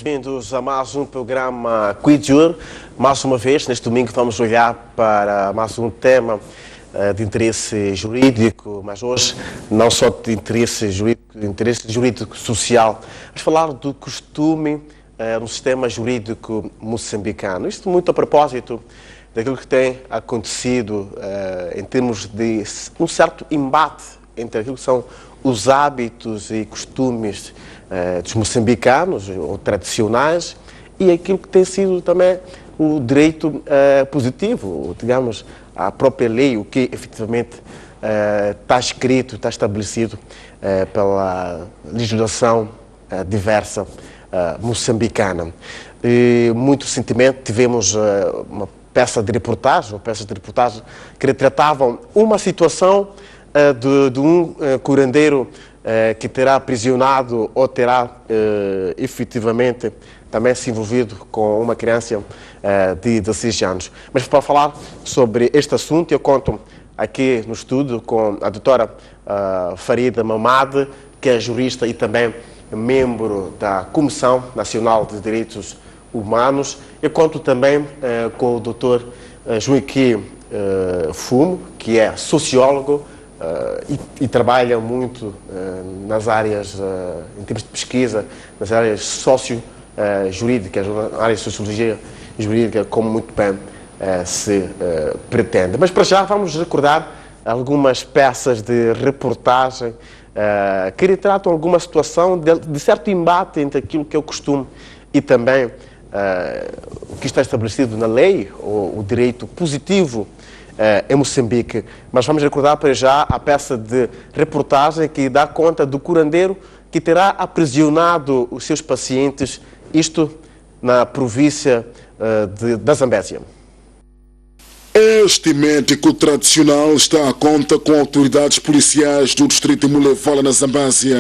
bem-vindos a mais um programa Quitur. Mais uma vez, neste domingo, vamos olhar para mais um tema de interesse jurídico, mas hoje não só de interesse jurídico social, mas falar do costume no sistema jurídico moçambicano. Isto muito a propósito daquilo que tem acontecido em termos de um certo embate entre aquilo que são os hábitos e costumes dos moçambicanos, ou tradicionais, e aquilo que tem sido também o direito positivo, digamos, a própria lei, o que efetivamente está escrito, está estabelecido pela legislação diversa moçambicana. E, muito recentemente tivemos uma peça de reportagem que retratavam uma situação de um curandeiro que terá aprisionado ou terá efetivamente também se envolvido com uma criança de 16 anos. Mas para falar sobre este assunto, eu conto aqui no estúdio com a doutora Farida Mamad, que é jurista e também membro da Comissão Nacional de Direitos Humanos. Eu conto também com o doutor Joaquim Fumo, que é sociólogo, e trabalha muito nas áreas, em termos de pesquisa, nas áreas socio-jurídicas, na área de sociologia jurídica, como muito bem se pretende. Mas para já vamos recordar algumas peças de reportagem que retratam alguma situação de certo embate entre aquilo que é o costume e também o que está estabelecido na lei, ou o direito positivo em Moçambique. Mas vamos recordar para já a peça de reportagem que dá conta do curandeiro que terá aprisionado os seus pacientes, isto na província da Zambésia. Este médico tradicional está à conta com autoridades policiais do distrito de Mulevala, na Zambésia.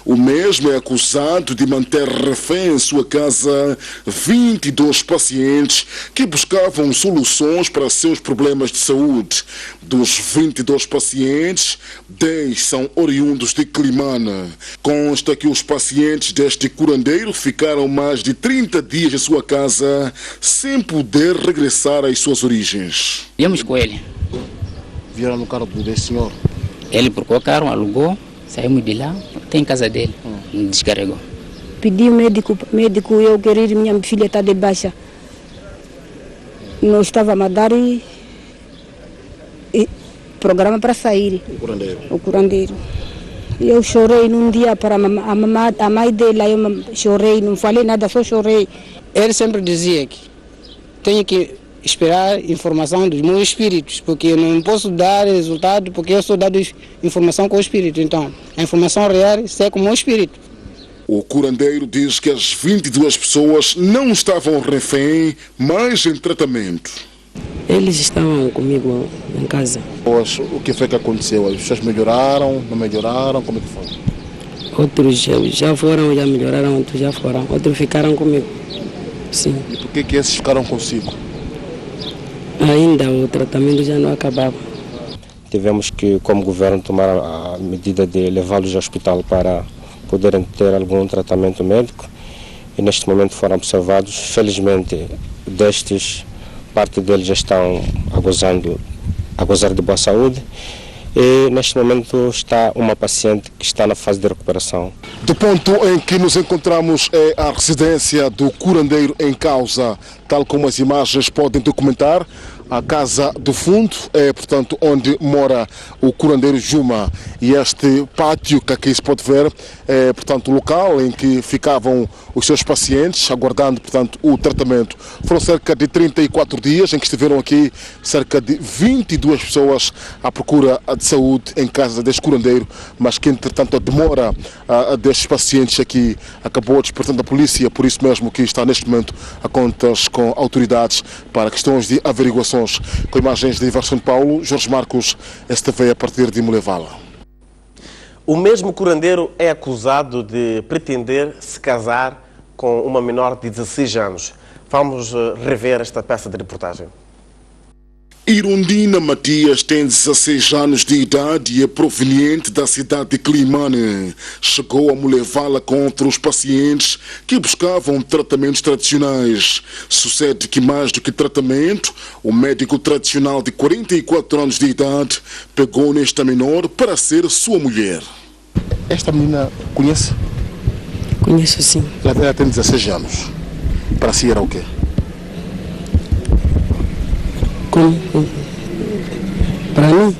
O mesmo é acusado de manter refém em sua casa 22 pacientes que buscavam soluções para seus problemas de saúde. Dos 22 pacientes, 10 são oriundos de Climana. Consta que os pacientes deste curandeiro ficaram mais de 30 dias em sua casa sem poder regressar às suas origens. Viemos com ele. Vieram no carro desse senhor? Ele procurou o carro, alugou, saímos de lá, tem casa dele, descarregou. Pedi o médico, eu queria ir, minha filha está de baixa. Não estava a dar e programa para sair. O curandeiro. Eu chorei num dia para a mãe dele, eu chorei, não falei nada, só chorei. Ele sempre dizia que tenho que esperar informação dos meus espíritos, porque eu não posso dar resultado, porque eu sou dado informação com o espírito. Então, a informação real é com o meu espírito. O curandeiro diz que as 22 pessoas não estavam refém, mas em tratamento. Eles estavam comigo em casa. O que foi que aconteceu? As pessoas melhoraram, não melhoraram? Como é que foi? Outros já foram, já melhoraram, outros já foram. Outros ficaram comigo. Sim. E por que esses ficaram consigo? Ainda o tratamento já não acabava. Tivemos que, como governo, tomar a medida de levá-los ao hospital para poderem ter algum tratamento médico. E neste momento foram observados. Felizmente, destes, parte deles já estão a gozar de boa saúde. E neste momento está uma paciente que está na fase de recuperação. Do ponto em que nos encontramos é a residência do curandeiro em causa, tal como as imagens podem documentar. A casa do fundo é, portanto, onde mora o curandeiro Juma, e este pátio que aqui se pode ver é, portanto, o local em que ficavam os seus pacientes, aguardando, portanto, o tratamento. Foram cerca de 34 dias em que estiveram aqui cerca de 22 pessoas à procura de saúde em casa deste curandeiro, mas que, entretanto, a demora destes pacientes aqui acabou despertando a polícia, por isso mesmo que está neste momento a contas com autoridades para questões de averiguação. Com imagens de Ivar São Paulo, Jorge Marcos, STV a partir de Mulevala. O mesmo curandeiro é acusado de pretender se casar com uma menor de 16 anos. Vamos rever esta peça de reportagem. Irundina Matias tem 16 anos de idade e é proveniente da cidade de Climane. Chegou a levá-la contra os pacientes que buscavam tratamentos tradicionais. Sucede que, mais do que tratamento, o médico tradicional de 44 anos de idade pegou nesta menor para ser sua mulher. Esta menina conhece? Conheço, sim. Ela tem 16 anos. Para si era o quê? Como? Para mim?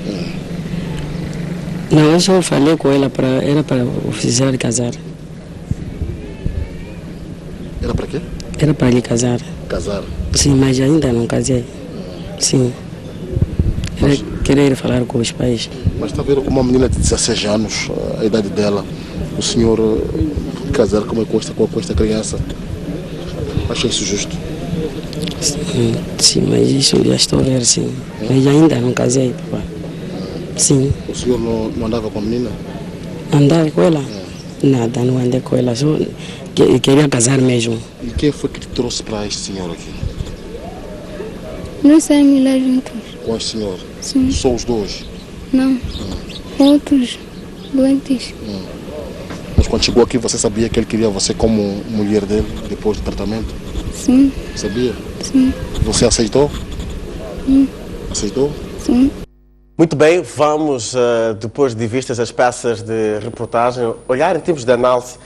Não, eu só falei com ela, era para oficiar casar. Era para quê? Era para ele casar. Casar? Sim, mas ainda não casei. Sim. Era querer falar com os pais. Mas está vendo como uma menina de 16 anos, a idade dela, o senhor casar com esta criança? Acha isso justo? Sim, mas isso já estou a ver, sim. Mas ainda não casei, papai. Sim. O senhor não andava com a menina? Andava com ela? Nada, não andei com ela, só queria casar mesmo. E quem foi que te trouxe para este senhor aqui? Nós saímos lá juntos. Com este senhor? Sim. Só os dois? Não, outros doentes. Mas quando chegou aqui, você sabia que ele queria você como mulher dele, depois do tratamento? Sim. Sabia? Sim. Você aceitou? Sim. Aceitou? Sim. Muito bem, vamos, depois de vistas as peças de reportagem, olhar em termos de análise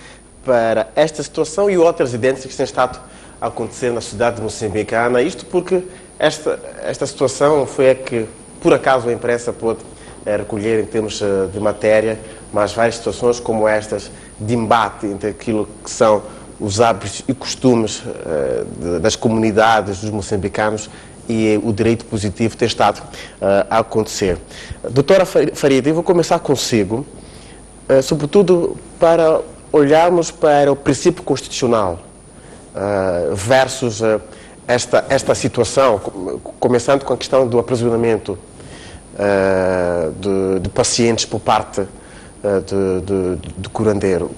para esta situação e outras evidências que têm estado a acontecer na sociedade moçambicana. Isto porque esta situação foi a que, por acaso, a imprensa pôde recolher em termos de matéria, mas várias situações como estas de embate entre aquilo que são os hábitos e costumes das comunidades dos moçambicanos e o direito positivo ter estado a acontecer. Doutora Farid, eu vou começar consigo, sobretudo para olharmos para o princípio constitucional versus esta situação, começando com a questão do aprisionamento de pacientes por parte do curandeiro.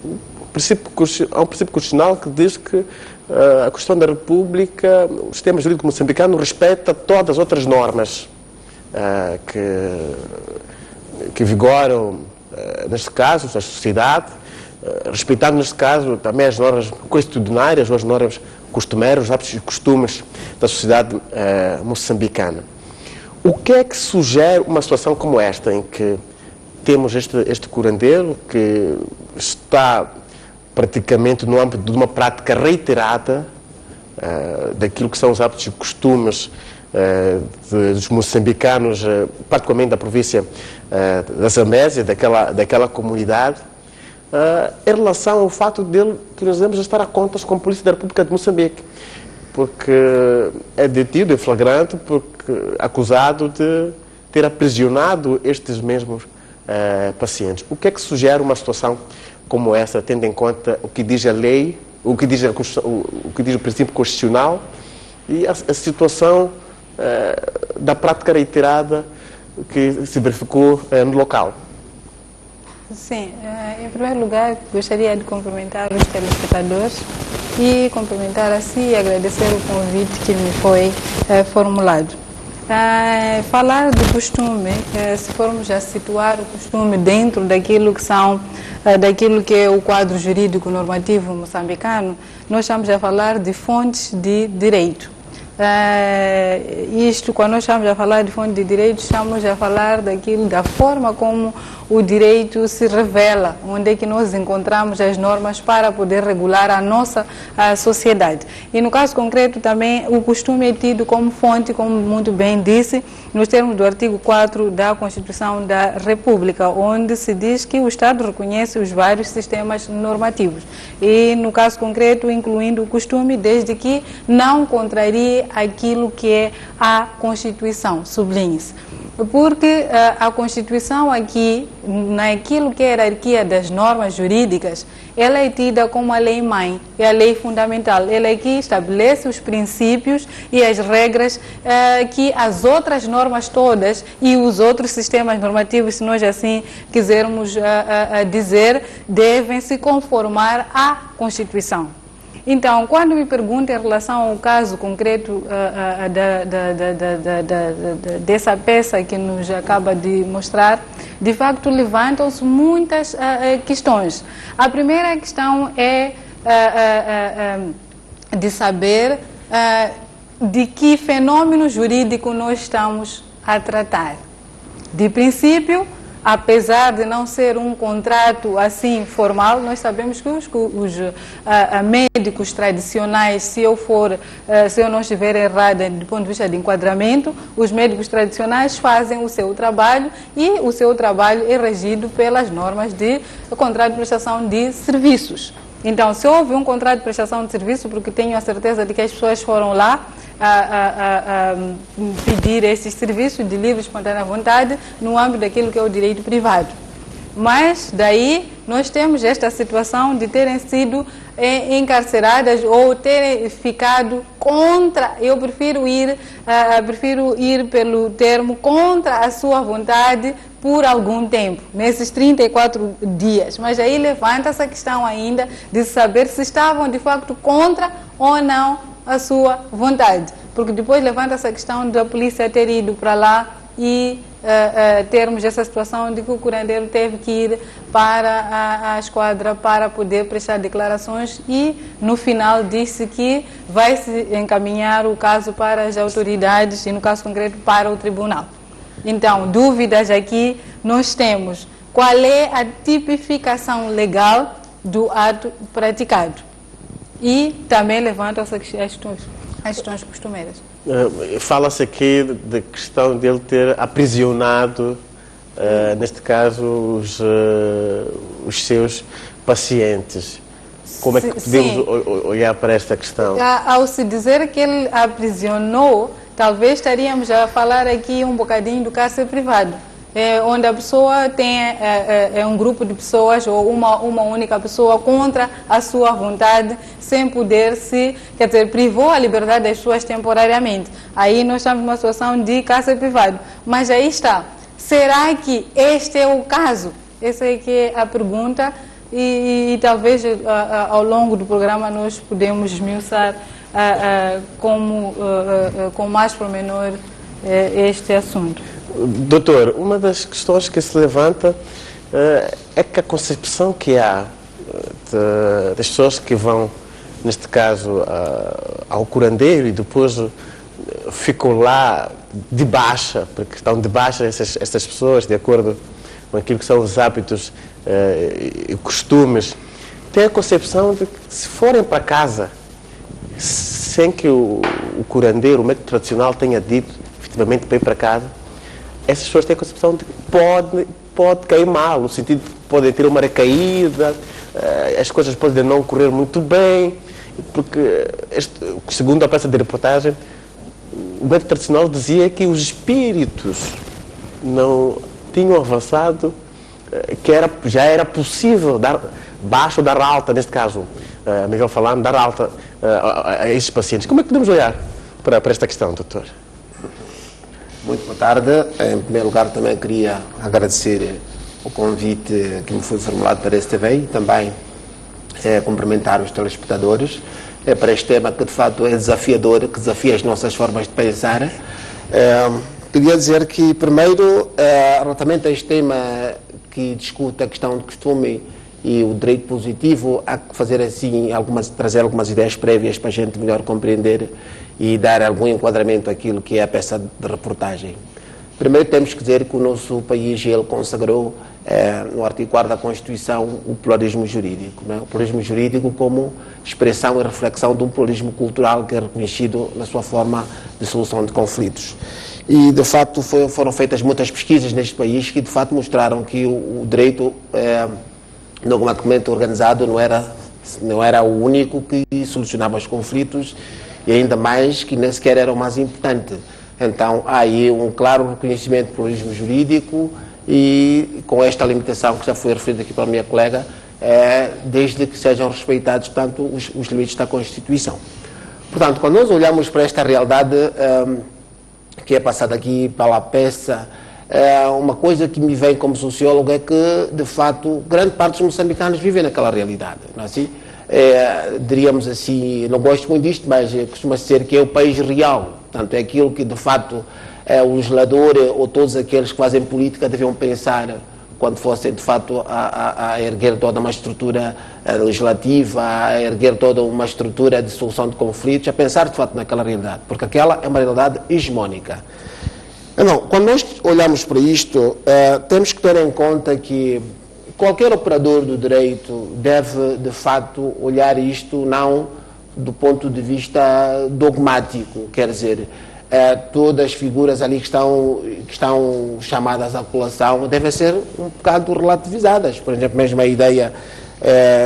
Há um princípio constitucional que diz que a Constituição da República, o sistema jurídico moçambicano respeita todas as outras normas que vigoram, neste caso, na sociedade, respeitando, neste caso, também as normas constitucionárias, as normas costumeiras, os hábitos e costumes da sociedade moçambicana. O que é que sugere uma situação como esta, em que temos este curandeiro que está praticamente no âmbito de uma prática reiterada daquilo que são os hábitos e costumes dos moçambicanos, particularmente da província da Zambésia, daquela comunidade, em relação ao fato dele, que nós devemos estar a contas com a Polícia da República de Moçambique, porque é detido em flagrante, acusado de ter aprisionado estes mesmos pacientes. O que é que sugere uma situação como essa, tendo em conta o que diz a lei, o que diz o princípio constitucional e a situação da prática reiterada que se verificou no local? Sim, em primeiro lugar gostaria de cumprimentar os telespectadores e cumprimentar assim e agradecer o convite que me foi formulado. Falar do costume, se formos a situar o costume dentro daquilo que é o quadro jurídico normativo moçambicano, nós estamos a falar de fontes de direito. Quando nós estamos a falar de fonte de direito, estamos a falar da forma como o direito se revela, onde é que nós encontramos as normas para poder regular a nossa sociedade. E no caso concreto também o costume é tido como fonte, como muito bem disse, nos termos do artigo 4 da Constituição da República, onde se diz que o Estado reconhece os vários sistemas normativos. E no caso concreto, incluindo o costume, desde que não contrarie aquilo que é a Constituição, sublinhe-se. Porque a Constituição aqui, naquilo que é a hierarquia das normas jurídicas, ela é tida como a lei-mãe, é a lei fundamental. Ela aqui estabelece os princípios e as regras que as outras normas todas e os outros sistemas normativos, se nós assim quisermos dizer, devem se conformar à Constituição. Então, quando me perguntam em relação ao caso concreto dessa peça que nos acaba de mostrar, de facto levantam-se muitas questões. A primeira questão é de saber de que fenômeno jurídico nós estamos a tratar. De princípio, apesar de não ser um contrato assim formal, nós sabemos que os médicos tradicionais, se eu não estiver errada do ponto de vista de enquadramento, os médicos tradicionais fazem o seu trabalho e o seu trabalho é regido pelas normas de contrato de prestação de serviços. Então, se houve um contrato de prestação de serviço, porque tenho a certeza de que as pessoas foram lá pedir esses serviços de livre e espontânea vontade no âmbito daquilo que é o direito privado. Mas daí nós temos esta situação de terem sido encarceradas ou terem ficado contra, eu prefiro ir pelo termo contra a sua vontade por algum tempo, nesses 34 dias. Mas aí levanta-se a questão ainda de saber se estavam de facto contra ou não a sua vontade. Porque depois levanta-se a questão da polícia ter ido para lá e termos essa situação de que o curandeiro teve que ir para a esquadra para poder prestar declarações e no final disse que vai se encaminhar o caso para as autoridades e no caso concreto para o tribunal. Então, dúvidas aqui nós temos. Qual é a tipificação legal do ato praticado? E também levantam-se as questões costumeiras. Fala-se aqui da questão dele ter aprisionado, neste caso, os seus pacientes. Como é que podemos olhar para esta questão? Ao se dizer que ele aprisionou, talvez estaríamos a falar aqui um bocadinho do cárcere privado, onde a pessoa tem um grupo de pessoas ou uma única pessoa contra a sua vontade, sem poder quer dizer, privou a liberdade das pessoas temporariamente. Aí nós estamos numa situação de cárcere privado. Mas aí está. Será que este é o caso? Essa é que é a pergunta e talvez ao longo do programa nós podemos esmiuçar com mais pormenor este assunto. Doutor, uma das questões que se levanta é que a concepção que há das pessoas que vão, neste caso, ao curandeiro e depois ficam lá de baixa, porque estão de baixa essas pessoas, de acordo com aquilo que são os hábitos e costumes, tem a concepção de que se forem para casa, sem que o curandeiro, o médico tradicional tenha dito efetivamente para ir para casa, essas pessoas têm a concepção de que pode cair mal, no sentido de podem ter uma recaída, as coisas podem não correr muito bem, porque, segundo a peça de reportagem, o médico tradicional dizia que os espíritos não tinham avançado, que já era possível dar baixa ou dar alta, neste caso, Miguel falando, dar alta a esses pacientes. Como é que podemos olhar para esta questão, doutor? Muito boa tarde. Em primeiro lugar, também queria agradecer o convite que me foi formulado para este TV e também cumprimentar os telespectadores para este tema que de facto é desafiador, que desafia as nossas formas de pensar. Queria dizer que, primeiro, relativamente a este tema que discute a questão de costume e o direito positivo, há que fazer assim trazer algumas ideias prévias para a gente melhor compreender e dar algum enquadramento àquilo que é a peça de reportagem. Primeiro temos que dizer que o nosso país ele consagrou no artigo 4 da Constituição o pluralismo jurídico, né? O pluralismo jurídico como expressão e reflexão de um pluralismo cultural que é reconhecido na sua forma de solução de conflitos. E de facto foram feitas muitas pesquisas neste país que de facto mostraram que o direito normalmente organizado não era o único que solucionava os conflitos e ainda mais que nem sequer era o mais importante. Então há aí um claro reconhecimento do pluralismo jurídico e com esta limitação que já foi referida aqui pela minha colega, desde que sejam respeitados tanto os limites da Constituição. Portanto, quando nós olhamos para esta realidade que é passada aqui pela peça, uma coisa que me vem como sociólogo é que, de facto, grande parte dos moçambicanos vivem naquela realidade, não é assim? diríamos assim, não gosto muito disto, mas costuma ser que é o país real. Portanto, é aquilo que de facto o legislador ou todos aqueles que fazem política deviam pensar quando fossem de facto a erguer toda uma estrutura legislativa, a erguer toda uma estrutura de solução de conflitos, a pensar de facto naquela realidade, porque aquela é uma realidade hegemónica. Então, quando nós olhamos para isto, temos que ter em conta que qualquer operador do direito deve de facto olhar isto não do ponto de vista dogmático, quer dizer, todas as figuras ali que estão chamadas à colação devem ser um bocado relativizadas. Por exemplo, mesmo a ideia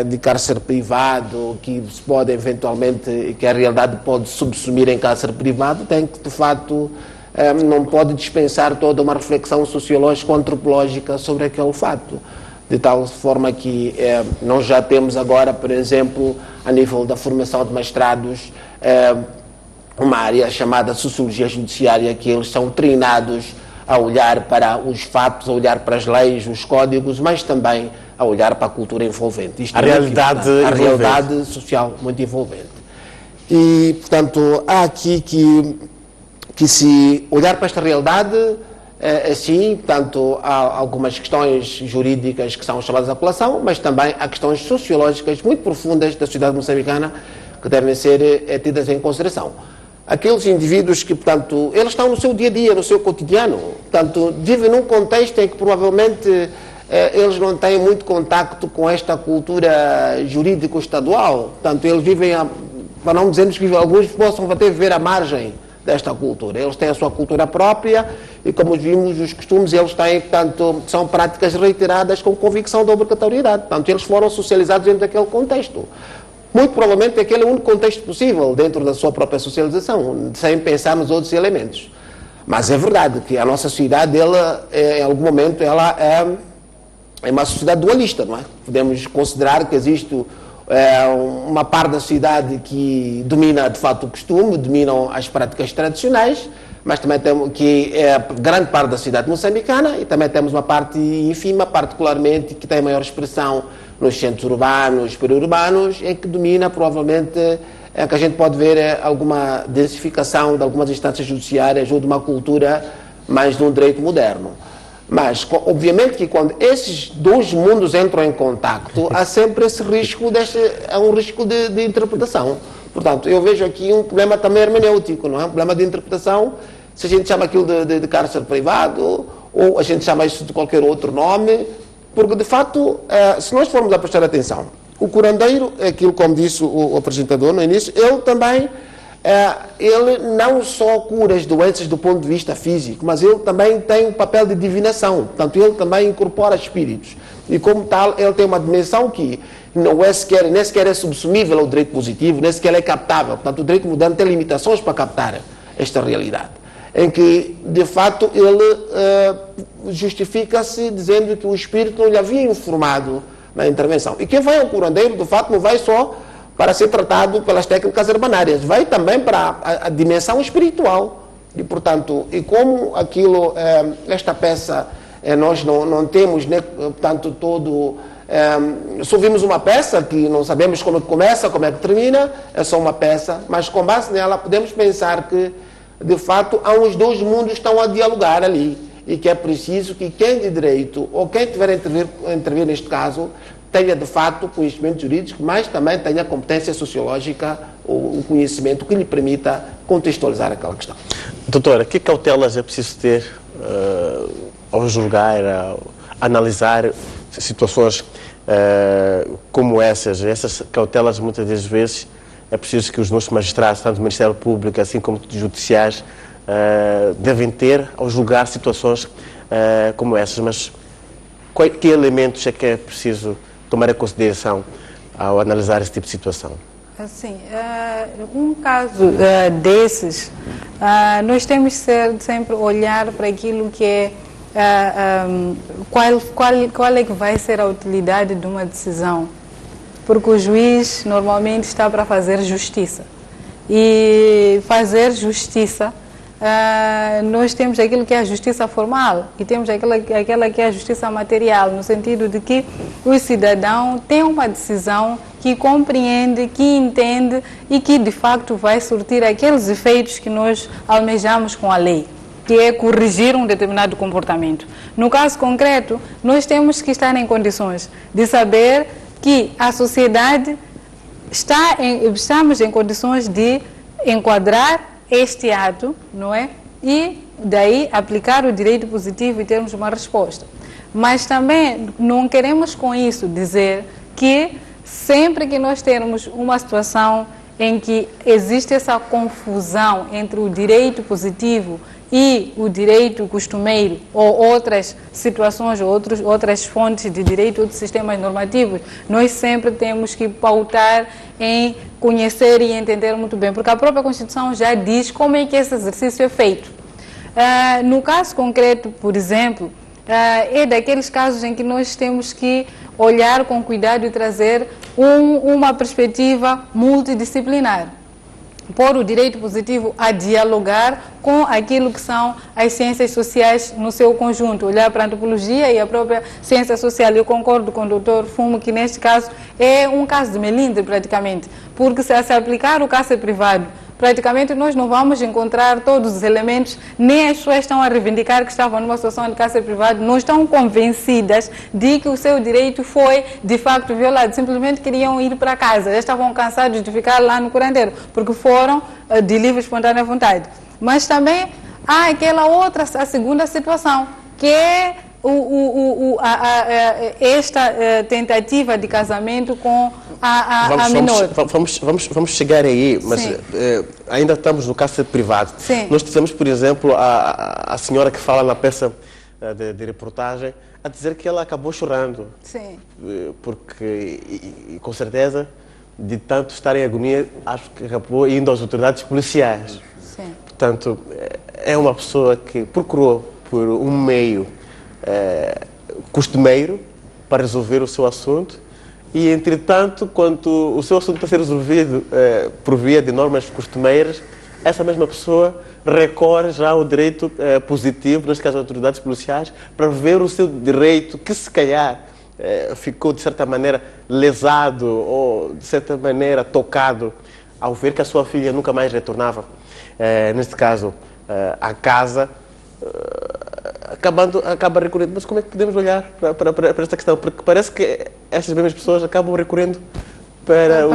de cárcere privado, que se pode eventualmente, que a realidade pode subsumir em cárcere privado, tem que de facto, não pode dispensar toda uma reflexão sociológica ou antropológica sobre aquele fato. De tal forma que nós já temos agora, por exemplo, a nível da formação de mestrados, uma área chamada Sociologia Judiciária, que eles são treinados a olhar para os fatos, a olhar para as leis, os códigos, mas também a olhar para a cultura envolvente. Isto a realidade social muito envolvente. E, portanto, há aqui que se olhar para esta realidade, assim, portanto, há algumas questões jurídicas que são chamadas à colação, mas também há questões sociológicas muito profundas da sociedade moçambicana que devem ser tidas em consideração. Aqueles indivíduos que, portanto, eles estão no seu dia-a-dia, no seu cotidiano, portanto, vivem num contexto em que provavelmente eles não têm muito contacto com esta cultura jurídico-estadual, portanto, eles vivem, para não dizermos que alguns possam até viver à margem desta cultura. Eles têm a sua cultura própria e, como vimos, os costumes, eles têm, portanto, são práticas reiteradas com convicção da obrigatoriedade. Portanto, eles foram socializados dentro daquele contexto. Muito provavelmente aquele é o único contexto possível dentro da sua própria socialização, sem pensar nos outros elementos. Mas é verdade que a nossa sociedade, ela, em algum momento, ela é uma sociedade dualista, não é? Podemos considerar que existe uma parte da sociedade que domina, de fato, o costume, dominam as práticas tradicionais, mas também temos que grande parte da sociedade moçambicana, e também temos uma parte ínfima, particularmente, que tem maior expressão nos centros urbanos, periurbanos, em que domina, provavelmente, que a gente pode ver alguma densificação de algumas instâncias judiciárias ou de uma cultura mais de um direito moderno. Mas, obviamente, que quando esses dois mundos entram em contacto, há sempre esse risco, há um risco de interpretação. Portanto, eu vejo aqui um problema também hermenêutico, não é? Um problema de interpretação, se a gente chama aquilo de cárcere privado, ou a gente chama isso de qualquer outro nome, porque, de fato, se nós formos a prestar atenção, o curandeiro, aquilo como disse o apresentador no início, ele também, ele não só cura as doenças do ponto de vista físico, mas ele também tem um papel de divinação, portanto, ele também incorpora espíritos. E, como tal, ele tem uma dimensão que não é sequer, nem sequer é subsumível ao direito positivo, nem sequer é captável. Portanto, o direito moderno tem limitações para captar esta realidade, em que, de fato, ele justifica-se dizendo que o espírito não lhe havia informado na intervenção. E quem vai ao curandeiro, de fato, não vai só para ser tratado pelas técnicas herbanárias, vai também para a dimensão espiritual. E, portanto, e como aquilo, esta peça, nós não temos, né, portanto, todo... só vimos uma peça que não sabemos como é que começa, como é que termina, é só uma peça, mas com base nela podemos pensar que, de fato, há uns dois mundos que estão a dialogar ali e que é preciso que quem de direito, ou quem tiver a intervir neste caso, tenha, de fato, conhecimento jurídico, mas também tenha competência sociológica ou um conhecimento que lhe permita contextualizar aquela questão. Doutora, que cautelas é preciso ter ao julgar, ao analisar situações como essas? Essas cautelas, muitas das vezes, é preciso que os nossos magistrados, tanto do Ministério Público, assim como dos judiciais, devem ter ao julgar situações como essas. Mas que elementos é que é preciso tomar em consideração ao analisar esse tipo de situação? Assim, um caso desses, nós temos que sempre olhar para aquilo que é qual é que vai ser a utilidade de uma decisão, porque o juiz normalmente está para fazer justiça, e fazer justiça nós temos aquilo que é a justiça formal e temos aquela que é a justiça material, no sentido de que o cidadão tem uma decisão que compreende, que entende e que de facto vai surtir aqueles efeitos que nós almejamos com a lei, que é corrigir um determinado comportamento. No caso concreto, nós temos que estar em condições de saber que a sociedade estamos em condições de enquadrar este ato, não é? E daí aplicar o direito positivo e termos uma resposta. Mas também não queremos com isso dizer que sempre que nós termos uma situação em que existe essa confusão entre o direito positivo e o direito costumeiro ou outras situações, outras fontes de direito, outros sistemas normativos, nós sempre temos que pautar em conhecer e entender muito bem, porque a própria Constituição já diz como é que esse exercício é feito. No caso concreto, por exemplo, é daqueles casos em que nós temos que olhar com cuidado e trazer uma perspectiva multidisciplinar. Pôr o direito positivo a dialogar com aquilo que são as ciências sociais no seu conjunto, olhar para a antropologia e a própria ciência social. Eu concordo com o doutor Fumo que neste caso é um caso de melindre praticamente, porque se aplicar o cárcere privado, praticamente nós não vamos encontrar todos os elementos, nem as pessoas estão a reivindicar que estavam numa situação de cárcere privado, não estão convencidas de que o seu direito foi de facto violado, simplesmente queriam ir para casa, já estavam cansados de ficar lá no curandeiro, porque foram de livre e espontânea vontade. Mas também há aquela outra, a segunda situação, que é esta tentativa de casamento com a menor. Vamos chegar aí, mas ainda estamos no cárcere privado. Sim. Nós tivemos, por exemplo, a senhora que fala na peça de reportagem a dizer que ela acabou chorando. Sim. Porque, com certeza, de tanto estar em agonia, acho que acabou indo às autoridades policiais. Sim. Portanto, é uma pessoa que procurou por um meio costumeiro para resolver o seu assunto e, entretanto, quando o seu assunto está a ser resolvido por via de normas costumeiras, essa mesma pessoa recorre já ao direito positivo, neste caso, às autoridades policiais, para ver o seu direito que, se calhar, ficou, de certa maneira, lesado ou, de certa maneira, tocado ao ver que a sua filha nunca mais retornava, neste caso, à casa, acaba recorrendo. Mas como é que podemos olhar para esta questão? Porque parece que estas mesmas pessoas acabam recorrendo para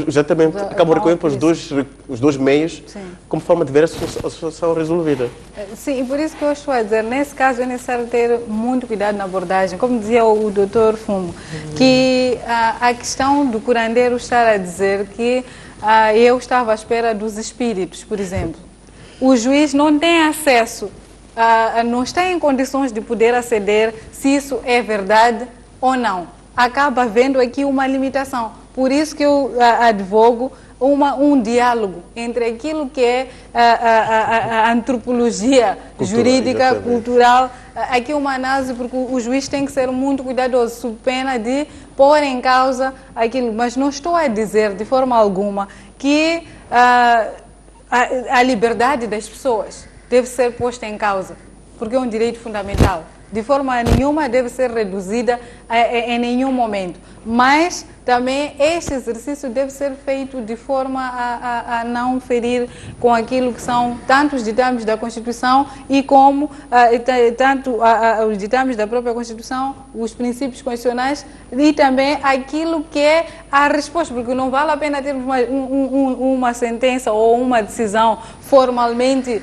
exatamente, acabam recorrendo para os dois meios. Sim. Como forma de ver a situação resolvida. Sim, e por isso que eu estou a dizer, nesse caso é necessário ter muito cuidado na abordagem. Como dizia o doutor Fumo, que a questão do curandeiro estar a dizer que eu estava à espera dos espíritos, por exemplo. O juiz não tem acesso, não está em condições de poder aceder se isso é verdade ou não. Acaba havendo aqui uma limitação. Por isso que eu advogo um diálogo entre aquilo que é a antropologia jurídica, exatamente, cultural, aqui uma análise, porque o juiz tem que ser muito cuidadoso, sob pena de pôr em causa aquilo. Mas não estou a dizer de forma alguma que a liberdade das pessoas deve ser posta em causa, porque é um direito fundamental. De forma nenhuma deve ser reduzida em nenhum momento. Mas também este exercício deve ser feito de forma a não ferir com aquilo que são tanto os ditames da Constituição e como tanto os ditames da própria Constituição, os princípios constitucionais e também aquilo que é a resposta, porque não vale a pena termos uma sentença ou uma decisão formalmente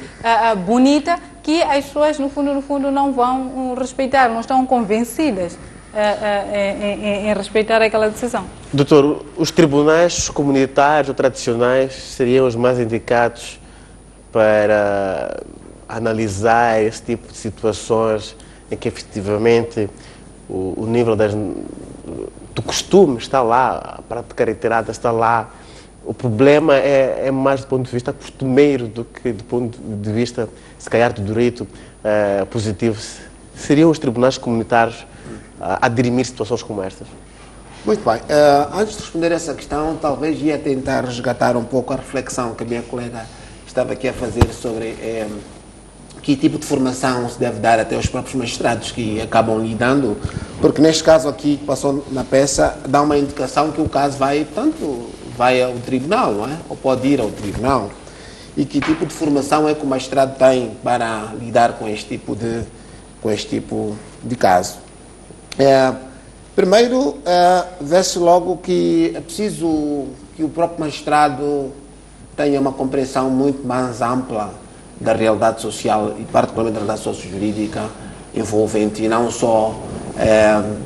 bonita que as pessoas, no fundo, não vão respeitar, não estão convencidas em respeitar aquela decisão. Doutor, os tribunais comunitários ou tradicionais seriam os mais indicados para analisar esse tipo de situações em que, efetivamente, o nível do costume está lá, a prática reiterada está lá. O problema é mais do ponto de vista costumeiro do que do ponto de vista, se calhar, do direito positivo. Seriam os tribunais comunitários a dirimir situações como estas? Muito bem. Antes de responder essa questão, talvez ia tentar resgatar um pouco a reflexão que a minha colega estava aqui a fazer sobre que tipo de formação se deve dar até aos próprios magistrados que acabam lidando, porque neste caso aqui que passou na peça dá uma indicação que o caso vai, portanto, vai ao tribunal, não é? Ou pode ir ao tribunal. E que tipo de formação é que o magistrado tem para lidar com este tipo de caso? Primeiro, vê-se logo que é preciso que o próprio magistrado tenha uma compreensão muito mais ampla da realidade social e particularmente da realidade socio-jurídica envolvente e não só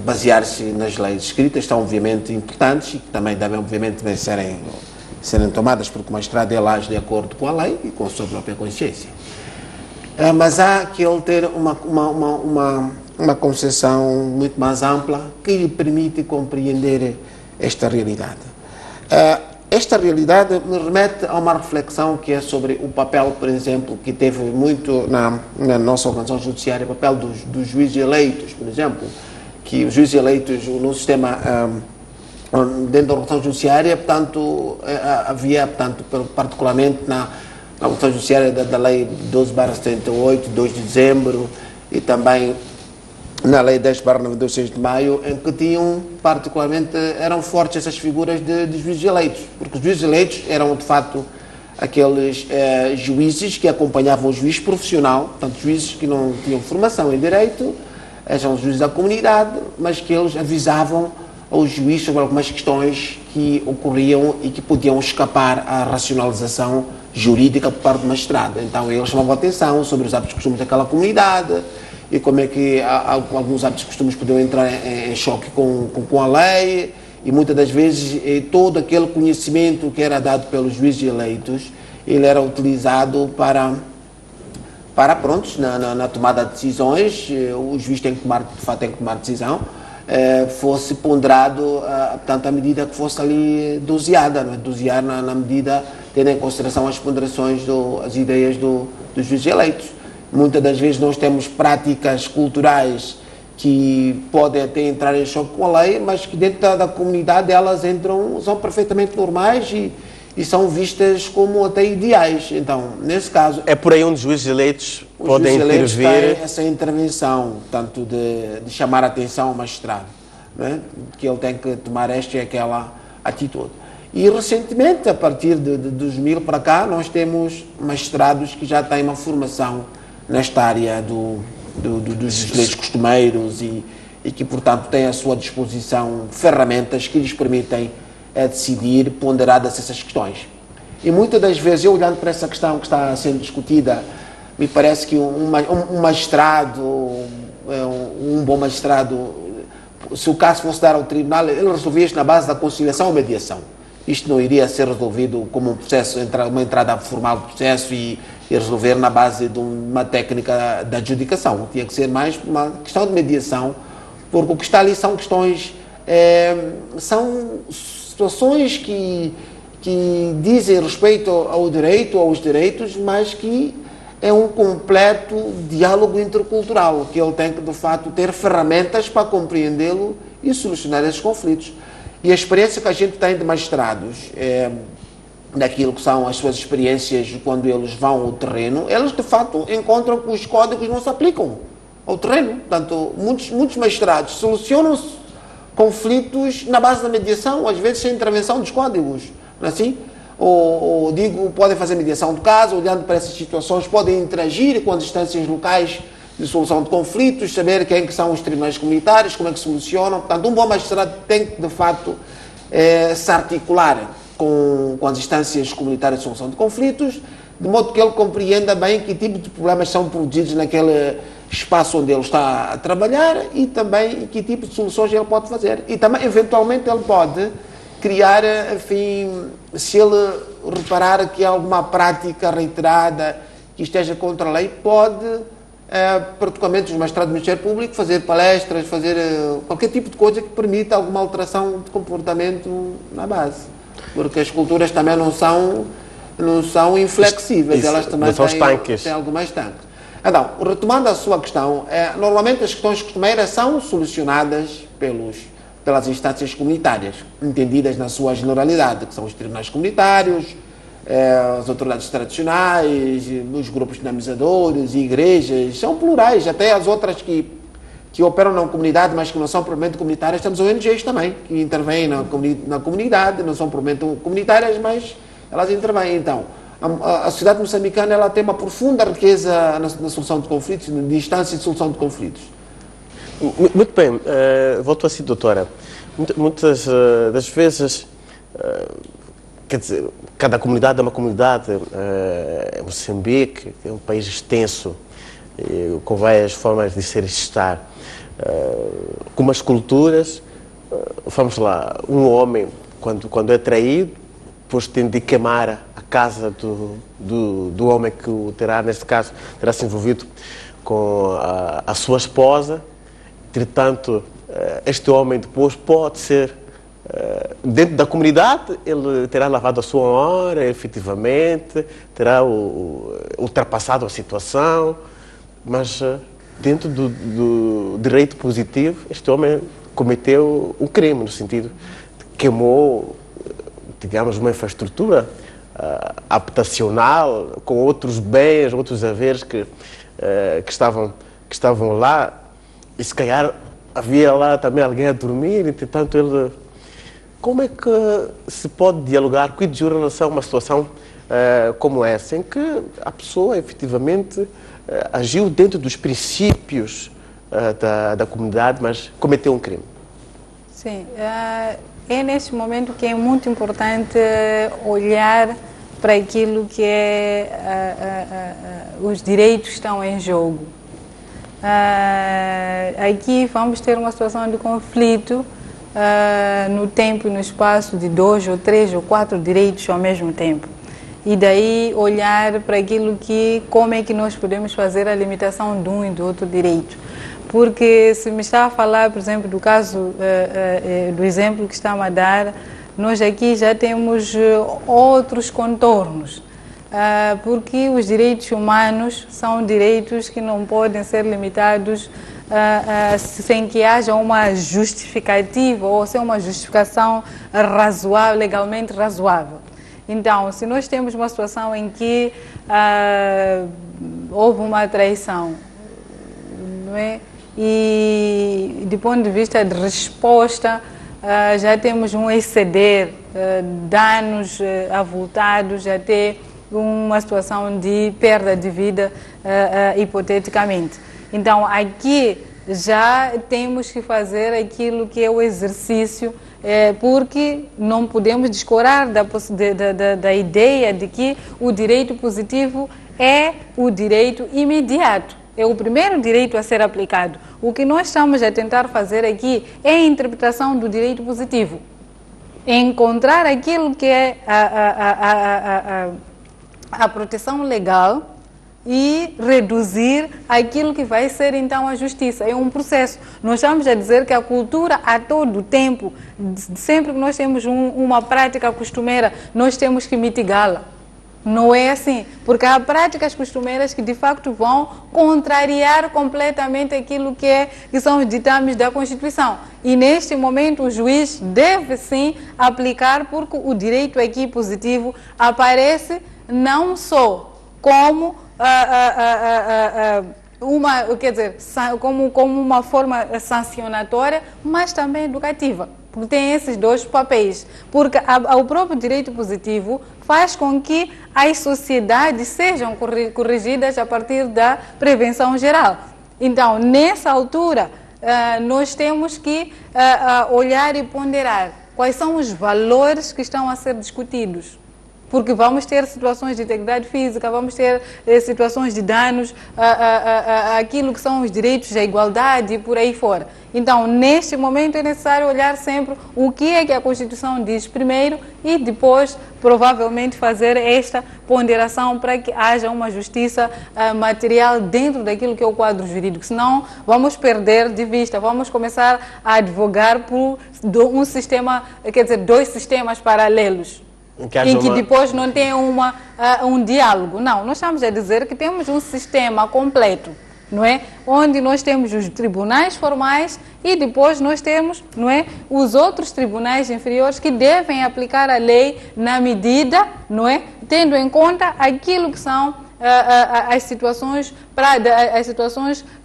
basear-se nas leis escritas, que são obviamente importantes e que também devem obviamente serem tomadas porque o magistrado ele age de acordo com a lei e com a sua própria consciência. Mas há que ele ter uma concepção muito mais ampla que lhe permite compreender esta realidade. Esta realidade me remete a uma reflexão que é sobre o papel, por exemplo, que teve muito na nossa organização judiciária, o papel dos juízes eleitos, por exemplo, que os juízes eleitos no sistema, dentro da organização judiciária, portanto, havia, portanto, particularmente na organização judiciária da Lei 12/78, 2 de dezembro, e também na Lei 10/92, 6 de maio, em que tinham, particularmente, eram fortes essas figuras de juízes eleitos, porque os juízes eleitos eram, de facto, aqueles juízes que acompanhavam o juiz profissional, portanto, juízes que não tinham formação em direito, eram os juízes da comunidade, mas que eles avisavam ao juiz sobre algumas questões que ocorriam e que podiam escapar à racionalização jurídica por parte do magistrado. Então, eles chamavam atenção sobre os hábitos e costumes daquela comunidade, e como é que alguns hábitos e costumes podiam entrar em choque com a lei, e muitas das vezes todo aquele conhecimento que era dado pelos juízes eleitos, ele era utilizado para prontos, na tomada de decisões, o juiz tem que tomar, de fato tem que tomar decisão, fosse ponderado, portanto, a medida que fosse ali doseada, não é? Dosear na medida, tendo em consideração as ponderações, as ideias dos juízes eleitos. Muitas das vezes nós temos práticas culturais que podem até entrar em choque com a lei, mas que dentro da comunidade elas são perfeitamente normais e são vistas como até ideais. Então, nesse caso... É por aí onde os juízes eleitos podem intervir... Os juízes eleitos têm essa intervenção, tanto de chamar a atenção ao magistrado, né? Que ele tem que tomar esta e aquela atitude. E recentemente, a partir de 2000 para cá, nós temos magistrados que já têm uma formação nesta área dos direitos costumeiros e que, portanto, têm à sua disposição ferramentas que lhes permitem decidir ponderadas essas questões. E muitas das vezes, eu olhando para essa questão que está sendo discutida, me parece que um magistrado, um bom magistrado, se o caso fosse dar ao tribunal, ele resolvia isto na base da conciliação ou mediação. Isto não iria ser resolvido como um processo, uma entrada formal do processo e resolver na base de uma técnica da adjudicação. Tinha que ser mais uma questão de mediação, porque o que está ali são questões, são situações que dizem respeito ao direito, aos direitos, mas que é um completo diálogo intercultural, que ele tem que, de fato, ter ferramentas para compreendê-lo e solucionar esses conflitos. E a experiência que a gente tem de magistrados, daquilo que são as suas experiências quando eles vão ao terreno, eles de fato encontram que os códigos não se aplicam ao terreno. Portanto, muitos magistrados solucionam conflitos na base da mediação, às vezes sem intervenção dos códigos, não é assim? Ou podem fazer mediação de caso, olhando para essas situações, podem interagir com as instâncias locais de solução de conflitos, saber quem que são os tribunais comunitários, como é que solucionam. Portanto, um bom magistrado tem que, de fato, se articular com as instâncias comunitárias de solução de conflitos, de modo que ele compreenda bem que tipo de problemas são produzidos naquele espaço onde ele está a trabalhar e também que tipo de soluções ele pode fazer. E também, eventualmente, ele pode criar, enfim, se ele reparar que há alguma prática reiterada que esteja contra a lei, pode, particularmente os magistrados do Ministério Público, fazer palestras, fazer qualquer tipo de coisa que permita alguma alteração de comportamento na base. Porque as culturas também não são inflexíveis, elas também têm alguma estanque. Então, retomando a sua questão, normalmente as questões costumeiras são solucionadas pelas instâncias comunitárias, entendidas na sua generalidade, que são os tribunais comunitários, as autoridades tradicionais, os grupos dinamizadores, igrejas, são plurais, até as outras que operam na comunidade, mas que não são propriamente comunitárias. Temos ONGs também, que intervêm na comunidade, não são propriamente comunitárias, mas elas intervêm. Então, a sociedade moçambicana ela tem uma profunda riqueza na solução de conflitos, na instância de solução de conflitos. Muito bem, volto a si, doutora. Muitas das vezes, quer dizer, cada comunidade é uma comunidade. Moçambique é um país extenso, com várias formas de ser e estar. Com umas culturas, vamos lá, um homem, quando é traído, depois tem de queimar a casa do homem que o terá, neste caso, terá se envolvido com a sua esposa. Entretanto, este homem depois pode ser, dentro da comunidade, ele terá lavado a sua honra, efetivamente, terá ultrapassado a situação, mas dentro do direito positivo, este homem cometeu um crime, no sentido de queimou, digamos, uma infraestrutura habitacional, com outros bens, outros haveres que estavam lá, e se calhar havia lá também alguém a dormir, entretanto ele... Como é que se pode dialogar com em relação a uma situação como essa, em que a pessoa efetivamente agiu dentro dos princípios da comunidade, mas cometeu um crime? Sim, é neste momento que é muito importante olhar para aquilo que os direitos estão em jogo. Aqui vamos ter uma situação de conflito no tempo e no espaço de 2 ou 3 ou 4 direitos ao mesmo tempo. E daí olhar para aquilo como é que nós podemos fazer a limitação de um e do outro direito. Porque se me está a falar, por exemplo, do caso, do exemplo que está a dar, nós aqui já temos outros contornos. Porque os direitos humanos são direitos que não podem ser limitados sem que haja uma justificativa ou sem uma justificação razoável, legalmente razoável. Então, se nós temos uma situação em que houve uma traição, não é? E do ponto de vista de resposta, já temos um exceder, danos avultados, até uma situação de perda de vida, hipoteticamente. Então, aqui já temos que fazer aquilo que é o exercício, porque não podemos descorar da ideia de que o direito positivo é o direito imediato, é o primeiro direito a ser aplicado. O que nós estamos a tentar fazer aqui é a interpretação do direito positivo, encontrar aquilo que é a proteção legal e reduzir aquilo que vai ser então a justiça. É um processo. Nós estamos a dizer que a cultura a todo tempo, sempre que nós temos uma prática costumeira, nós temos que mitigá-la. Não é assim, porque há práticas costumeiras que de facto vão contrariar completamente aquilo que são os ditames da Constituição. E neste momento o juiz deve sim aplicar, porque o direito aqui positivo aparece não só como como uma forma sancionatória, mas também educativa, porque tem esses dois papéis, porque o próprio direito positivo faz com que as sociedades sejam corrigidas a partir da prevenção geral. Então, nessa altura, nós temos que olhar e ponderar quais são os valores que estão a ser discutidos. Porque vamos ter situações de integridade física, vamos ter situações de danos àquilo que são os direitos à igualdade e por aí fora. Então, neste momento é necessário olhar sempre o que é que a Constituição diz primeiro e depois, provavelmente, fazer esta ponderação para que haja uma justiça material dentro daquilo que é o quadro jurídico. Senão, vamos perder de vista, vamos começar a advogar por um sistema, quer dizer, 2 sistemas paralelos. Em que depois não tem um diálogo. Não, nós estamos a dizer que temos um sistema completo não é? Onde nós temos os tribunais formais e depois nós temos, não é, os outros tribunais inferiores que devem aplicar a lei na medida, não é, tendo em conta aquilo que são as situações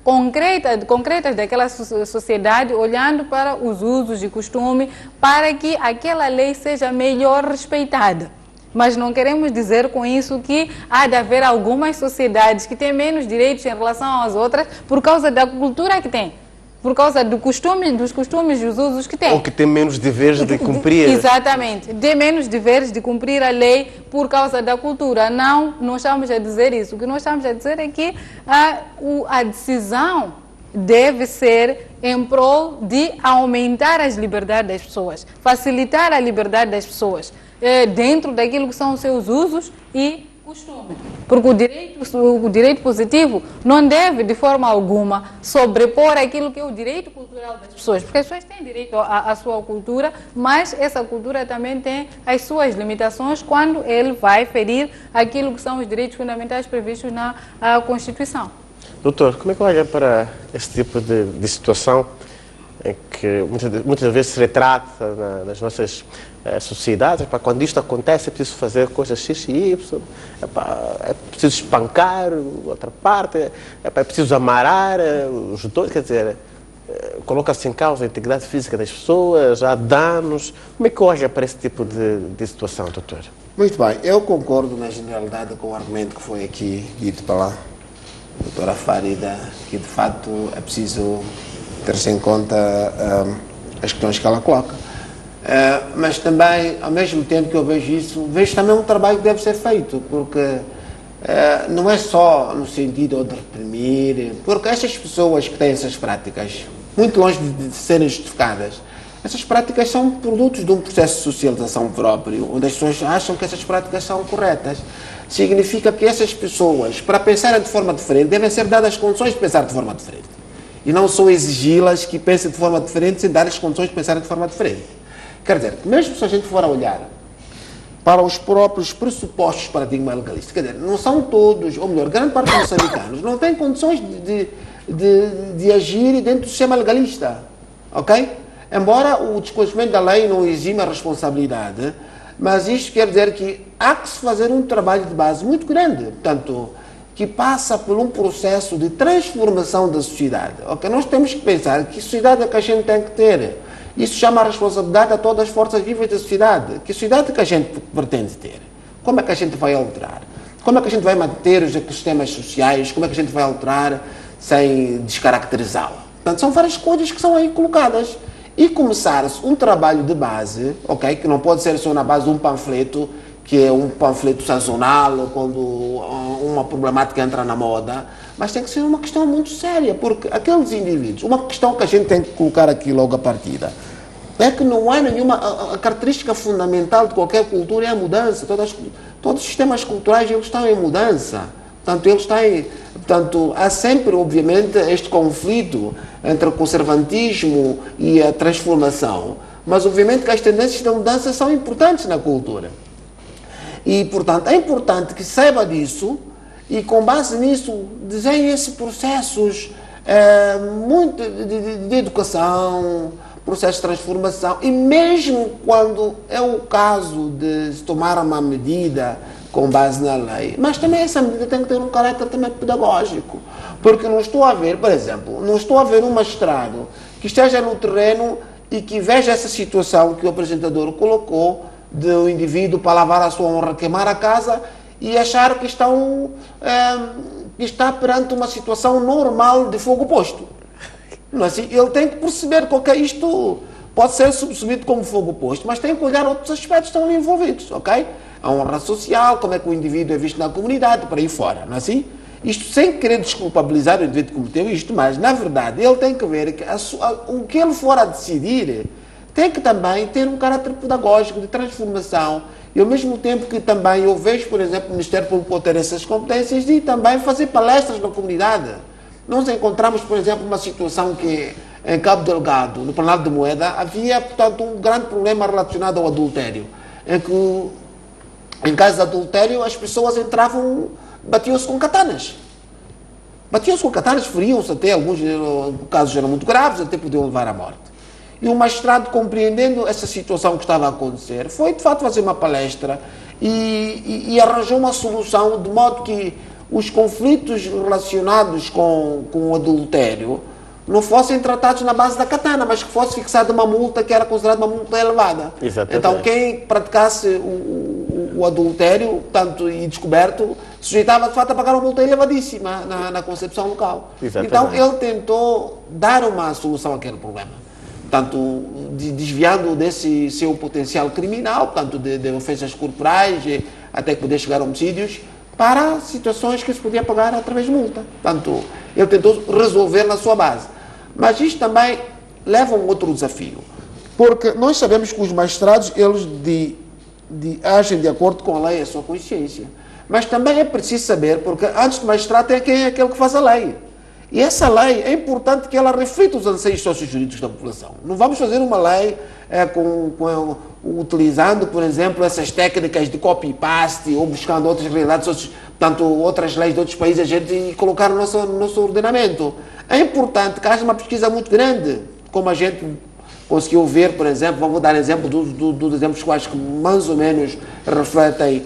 concretas daquela sociedade, olhando para os usos e costumes, para que aquela lei seja melhor respeitada. Mas não queremos dizer com isso que há de haver algumas sociedades que têm menos direitos em relação às outras por causa da cultura que têm, por causa dos costumes e os usos que têm. Ou que têm menos deveres de cumprir. Exatamente, têm menos deveres de cumprir a lei por causa da cultura. Não estamos a dizer isso. O que nós estamos a dizer é que a decisão deve ser em prol de aumentar as liberdades das pessoas, facilitar a liberdade das pessoas, dentro daquilo que são os seus usos e costumes. Porque o direito positivo não deve, de forma alguma, sobrepor aquilo que é o direito cultural das pessoas. Porque as pessoas têm direito à sua cultura, mas essa cultura também tem as suas limitações quando ele vai ferir aquilo que são os direitos fundamentais previstos na Constituição. Doutor, como é que olha para esse tipo de situação em que muitas vezes se retrata nas nossas sociedades? Quando isto acontece é preciso fazer coisas X e Y, é preciso espancar outra parte, é preciso amarar os dois, quer dizer, coloca-se em causa a integridade física das pessoas, há danos. Como é que olha para esse tipo de situação, doutor? Muito bem, eu concordo na generalidade com o argumento que foi aqui dito pela doutora Farida, que de facto é preciso ter-se em conta as questões que ela coloca. Mas também, ao mesmo tempo que eu vejo isso, vejo também um trabalho que deve ser feito, porque não é só no sentido de reprimir, porque essas pessoas que têm essas práticas, muito longe de serem justificadas, essas práticas são produtos de um processo de socialização próprio, onde as pessoas acham que essas práticas são corretas. Significa que essas pessoas, para pensarem de forma diferente, devem ser dadas condições de pensar de forma diferente. E não só exigi-las que pensem de forma diferente, sem dar as condições de pensar de forma diferente. Quer dizer, mesmo se a gente for a olhar para os próprios pressupostos do paradigma legalista, quer dizer, não são todos, ou melhor, grande parte dos moçambicanos não têm condições de agir dentro do sistema legalista, ok? Embora o desconhecimento da lei não exime a responsabilidade, mas isto quer dizer que há que se fazer um trabalho de base muito grande, portanto, que passa por um processo de transformação da sociedade. Okay? Nós temos que pensar que sociedade é que a gente tem que ter. Isso chama a responsabilidade a todas as forças vivas da sociedade. Que sociedade que a gente pretende ter? Como é que a gente vai alterar? Como é que a gente vai manter os ecossistemas sociais? Como é que a gente vai alterar sem descaracterizá-la? Portanto, são várias coisas que são aí colocadas. E começar-se um trabalho de base, okay? Que não pode ser só na base de um panfleto, que é um panfleto sazonal, quando uma problemática entra na moda, mas tem que ser uma questão muito séria, porque aqueles indivíduos, uma questão que a gente tem que colocar aqui logo à partida, é que não há nenhuma, a característica fundamental de qualquer cultura é a mudança, todos os sistemas culturais eles estão em mudança, portanto há sempre, obviamente, este conflito entre o conservantismo e a transformação, mas obviamente que as tendências de mudança são importantes na cultura. E, portanto, é importante que saiba disso e, com base nisso, desenhe-se processos muito de educação, processos de transformação. E mesmo quando é o caso de se tomar uma medida com base na lei, mas também essa medida tem que ter um caráter também pedagógico. Porque não estou a ver, por exemplo, não estou a ver um magistrado que esteja no terreno e que veja essa situação que o apresentador colocou, do indivíduo para lavar a sua honra, queimar a casa e achar que está perante uma situação normal de fogo posto. Não é assim? Ele tem que perceber que isto pode ser subsumido como fogo posto, mas tem que olhar outros aspectos que estão ali envolvidos, ok? A honra social, como é que o indivíduo é visto na comunidade, por aí fora, não é assim? Isto sem querer desculpabilizar o indivíduo que cometeu isto, mas na verdade ele tem que ver que o que ele for a decidir tem que também ter um caráter pedagógico de transformação e ao mesmo tempo que também eu vejo, por exemplo, o Ministério Público ter essas competências de também fazer palestras na comunidade. Nós encontramos, por exemplo, uma situação que em Cabo Delgado, no Planalto de Moeda, havia, portanto, um grande problema relacionado ao adultério, em que em casos de adultério as pessoas entravam, batiam-se com katanas. Batiam-se com katanas, feriam-se até, alguns casos eram muito graves, até podiam levar à morte. E o magistrado, compreendendo essa situação que estava a acontecer, foi de fato fazer uma palestra e arranjou uma solução de modo que os conflitos relacionados com o adultério não fossem tratados na base da katana, mas que fosse fixada uma multa que era considerada uma multa elevada. Exatamente. Então quem praticasse o adultério, tanto e descoberto, sujeitava de fato a pagar uma multa elevadíssima na concepção local. Exatamente. Então ele tentou dar uma solução àquele problema, tanto desviando desse seu potencial criminal, tanto de ofensas corporais, até que poder chegar a homicídios, para situações que se podia pagar através de multa. Portanto, ele tentou resolver na sua base. Mas isto também leva a um outro desafio, porque nós sabemos que os magistrados, eles agem de acordo com a lei e a sua consciência. Mas também é preciso saber, porque antes de magistrado é quem é aquele que faz a lei. E essa lei é importante que ela reflita os anseios sociojurídicos da população. Não vamos fazer uma lei utilizando, por exemplo, essas técnicas de copy-paste ou buscando outras realidades, portanto, outras leis de outros países e colocar no nosso ordenamento. É importante que haja uma pesquisa muito grande, como a gente conseguiu ver, por exemplo, vamos dar exemplo dos exemplos quais que mais ou menos refletem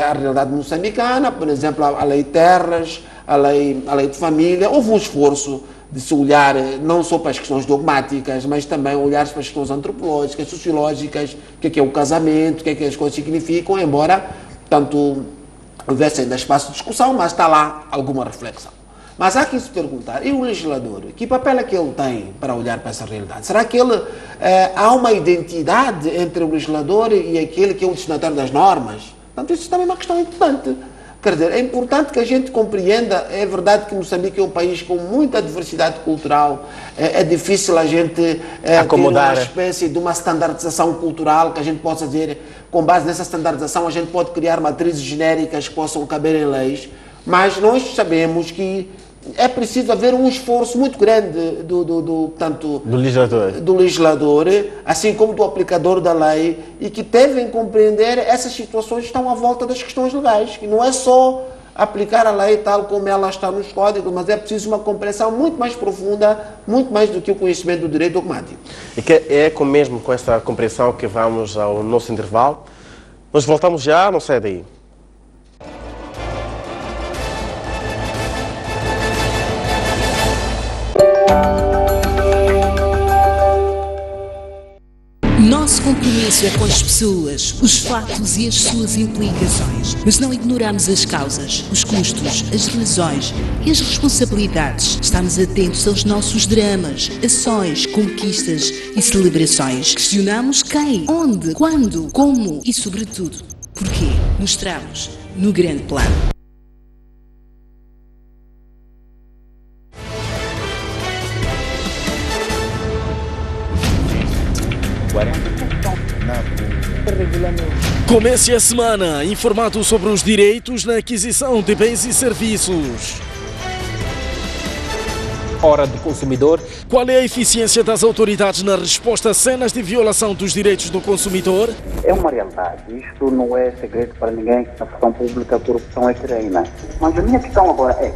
a realidade moçambicana, por exemplo, a lei de terras, a lei de família. Houve um esforço de se olhar não só para as questões dogmáticas, mas também olhar para as questões antropológicas, sociológicas, o que é o casamento, o que é que as coisas significam, embora, tanto houvesse ainda espaço de discussão, mas está lá alguma reflexão. Mas há que se perguntar, e o legislador, que papel é que ele tem para olhar para essa realidade? Será que há uma identidade entre o legislador e aquele que é o destinatário das normas? Portanto, isso também é uma questão importante. Quer dizer, é importante que a gente compreenda, é verdade que Moçambique é um país com muita diversidade cultural, é difícil a gente acomodar ter uma espécie de uma standardização cultural que a gente possa dizer, com base nessa standardização a gente pode criar matrizes genéricas que possam caber em leis, mas nós sabemos que é preciso haver um esforço muito grande do legislador, assim como do aplicador da lei, e que devem compreender essas situações que estão à volta das questões legais, que não é só aplicar a lei tal como ela está nos códigos, mas é preciso uma compreensão muito mais profunda, muito mais do que o conhecimento do direito dogmático. E que é mesmo com esta compreensão que vamos ao nosso intervalo. Nós voltamos já, não sai daí. Nosso compromisso é com as pessoas, os fatos e as suas implicações, mas não ignoramos as causas, os custos, as razões e as responsabilidades. Estamos atentos aos nossos dramas, ações, conquistas e celebrações. Questionamos quem, onde, quando, como e, sobretudo, porquê. Mostramos no grande plano. Comece a semana informado sobre os direitos na aquisição de bens e serviços. Hora do consumidor. Qual é a eficiência das autoridades na resposta a cenas de violação dos direitos do consumidor? É uma realidade. Isto não é segredo para ninguém. Na função pública a corrupção é treina. Mas a minha questão agora é,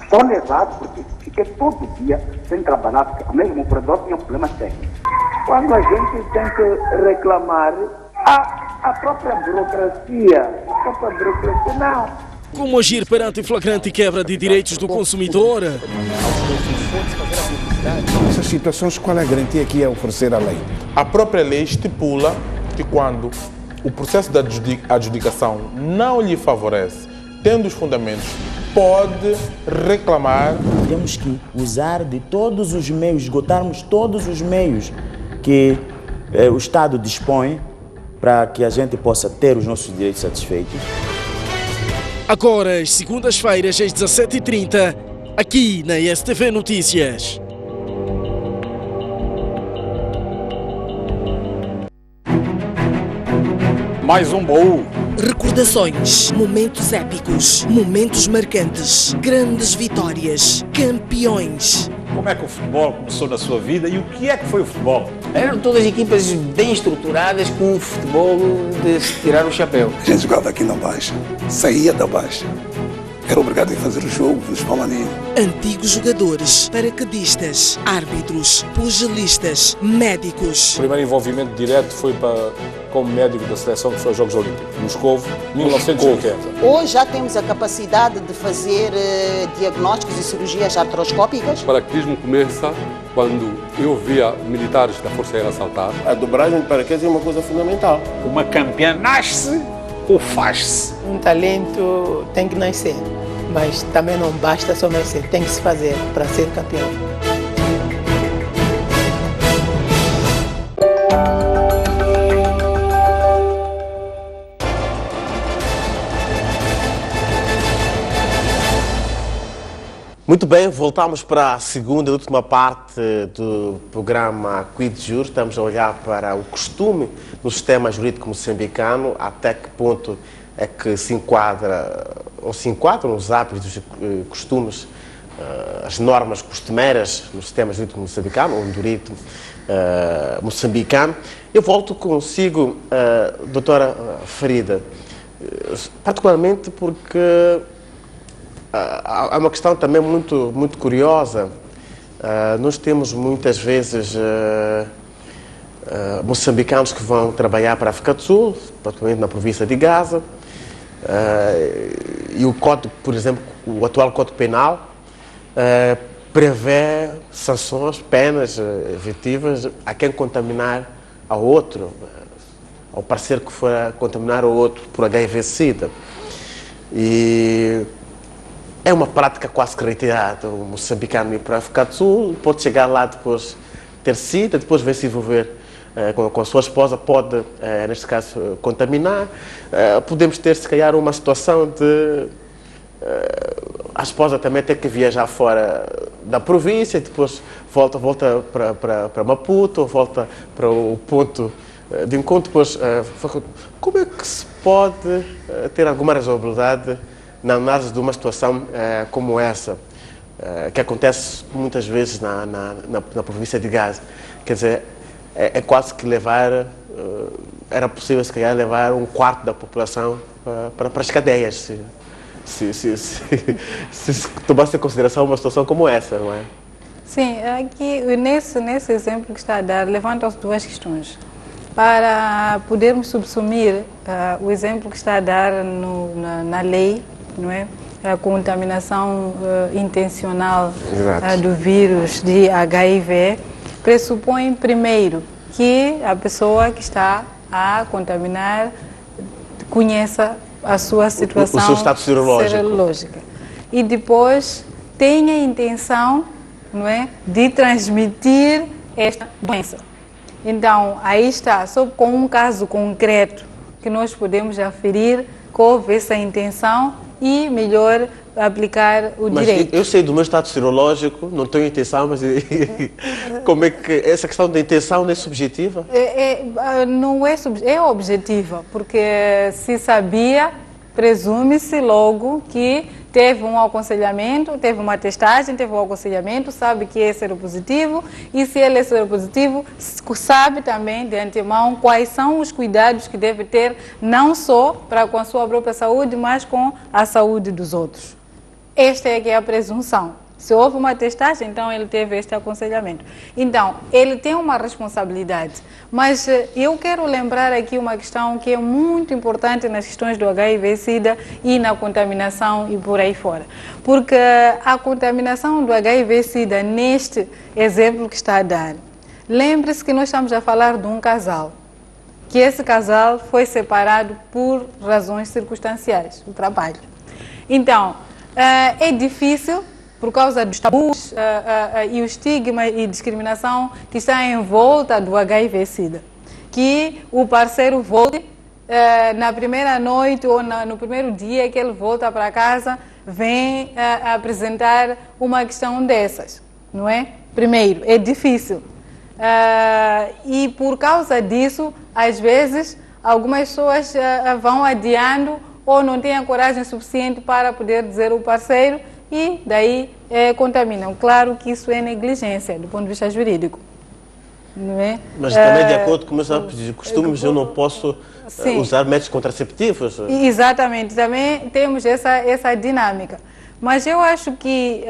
estou levado porque fiquei todo dia sem trabalhar, porque mesmo o operador tinha problemas técnicos. Quando a gente tem que reclamar, a própria burocracia não. Como agir perante flagrante quebra de direitos do consumidor? Nessas situações, qual é a garantia que é oferecer a lei? A própria lei estipula que quando o processo da adjudicação não lhe favorece, tendo os fundamentos, pode reclamar. Temos que usar de todos os meios, esgotarmos todos os meios que o Estado dispõe para que a gente possa ter os nossos direitos satisfeitos. Agora, às segundas-feiras, às 17h30, aqui na STV Notícias. Mais um baú. Recordações, momentos épicos, momentos marcantes, grandes vitórias, campeões. Como é que o futebol começou na sua vida e o que é que foi o futebol? Eram todas equipas bem estruturadas com um futebol de se tirar o chapéu. A gente jogava aqui na Baixa, saía da Baixa. era obrigado a fazer o jogo, fiz palmaninho. Antigos jogadores, paraquedistas, árbitros, pugilistas, médicos. O primeiro envolvimento direto foi como médico da seleção, que foi aos Jogos Olímpicos, Moscovo, 1980. Hoje já temos a capacidade de fazer diagnósticos e cirurgias artroscópicas. O paraquedismo começa quando eu via militares da Força Aérea saltar. A dobragem de paraquedas é uma coisa fundamental. Uma campeã nasce ou faz-se? Um talento tem que nascer, mas também não basta só nascer, tem que se fazer para ser campeão. Muito bem, voltamos para a segunda e última parte do programa Quid Jur. Estamos a olhar para o costume no sistema jurídico moçambicano, até que ponto é que se enquadram os hábitos e costumes, as normas costumeiras no sistema jurídico moçambicano, ou no direito moçambicano. Eu volto consigo, doutora Farida, particularmente porque há uma questão também muito curiosa. Nós temos muitas vezes moçambicanos que vão trabalhar para a África do Sul, particularmente na província de Gaza, e o código, por exemplo, o atual Código Penal prevê sanções, penas efetivas a quem contaminar ao outro, ao parceiro que for contaminar o outro por HIV/SIDA. E é uma prática quase que reiterada. O moçambicano ir para a África do Sul, pode chegar lá depois ter SIDA, depois vai se envolver com a sua esposa, pode, neste caso, contaminar. Podemos ter, se calhar, uma situação de a esposa também ter que viajar fora da província, e depois volta para Maputo, ou volta para o ponto de encontro. Depois, como é que se pode ter alguma razoabilidade na análise de uma situação como essa, que acontece muitas vezes na província de Gaza? Quer dizer, é quase que levar, era possível se calhar levar um quarto da população para as cadeias, se tomasse em consideração uma situação como essa, não é? Sim, aqui nesse exemplo que está a dar, levantam-se duas questões. Para podermos subsumir o exemplo que está a dar na lei, não é? A contaminação intencional do vírus de HIV pressupõe primeiro que a pessoa que está a contaminar conheça a sua situação, o seu status serológico, e depois tenha a intenção, não é, de transmitir esta doença. Então, aí está, só com um caso concreto que nós podemos aferir que houve essa intenção e melhor aplicar o direito. Eu sei do meu status serológico, não tenho intenção, mas como é que essa questão da intenção não é subjetiva? Não é subjetiva, é objetiva, porque se sabia, presume-se logo que teve um aconselhamento, teve uma testagem, teve um aconselhamento, sabe que é seropositivo, e se ele é seropositivo, sabe também de antemão quais são os cuidados que deve ter, não só com a sua própria saúde, mas com a saúde dos outros. Esta é que é a presunção. Se houve uma testagem, então ele teve este aconselhamento. Então, ele tem uma responsabilidade. Mas eu quero lembrar aqui uma questão que é muito importante nas questões do HIV/SIDA e na contaminação e por aí fora. Porque a contaminação do HIV/SIDA, neste exemplo que está a dar, lembre-se que nós estamos a falar de um casal, que esse casal foi separado por razões circunstanciais, do trabalho. Então, é difícil, por causa dos tabus e o estigma e discriminação que está em volta do HIV/SIDA, que o parceiro volte na primeira noite ou no primeiro dia que ele volta para casa, vem apresentar uma questão dessas, não é? Primeiro, é difícil. E por causa disso, às vezes, algumas pessoas vão adiando ou não têm a coragem suficiente para poder dizer ao parceiro, e daí contaminam. Claro que isso é negligência do ponto de vista jurídico. não é? Mas também, de acordo com os costumes, eu não posso usar métodos contraceptivos. Exatamente, também temos essa dinâmica. Mas eu acho que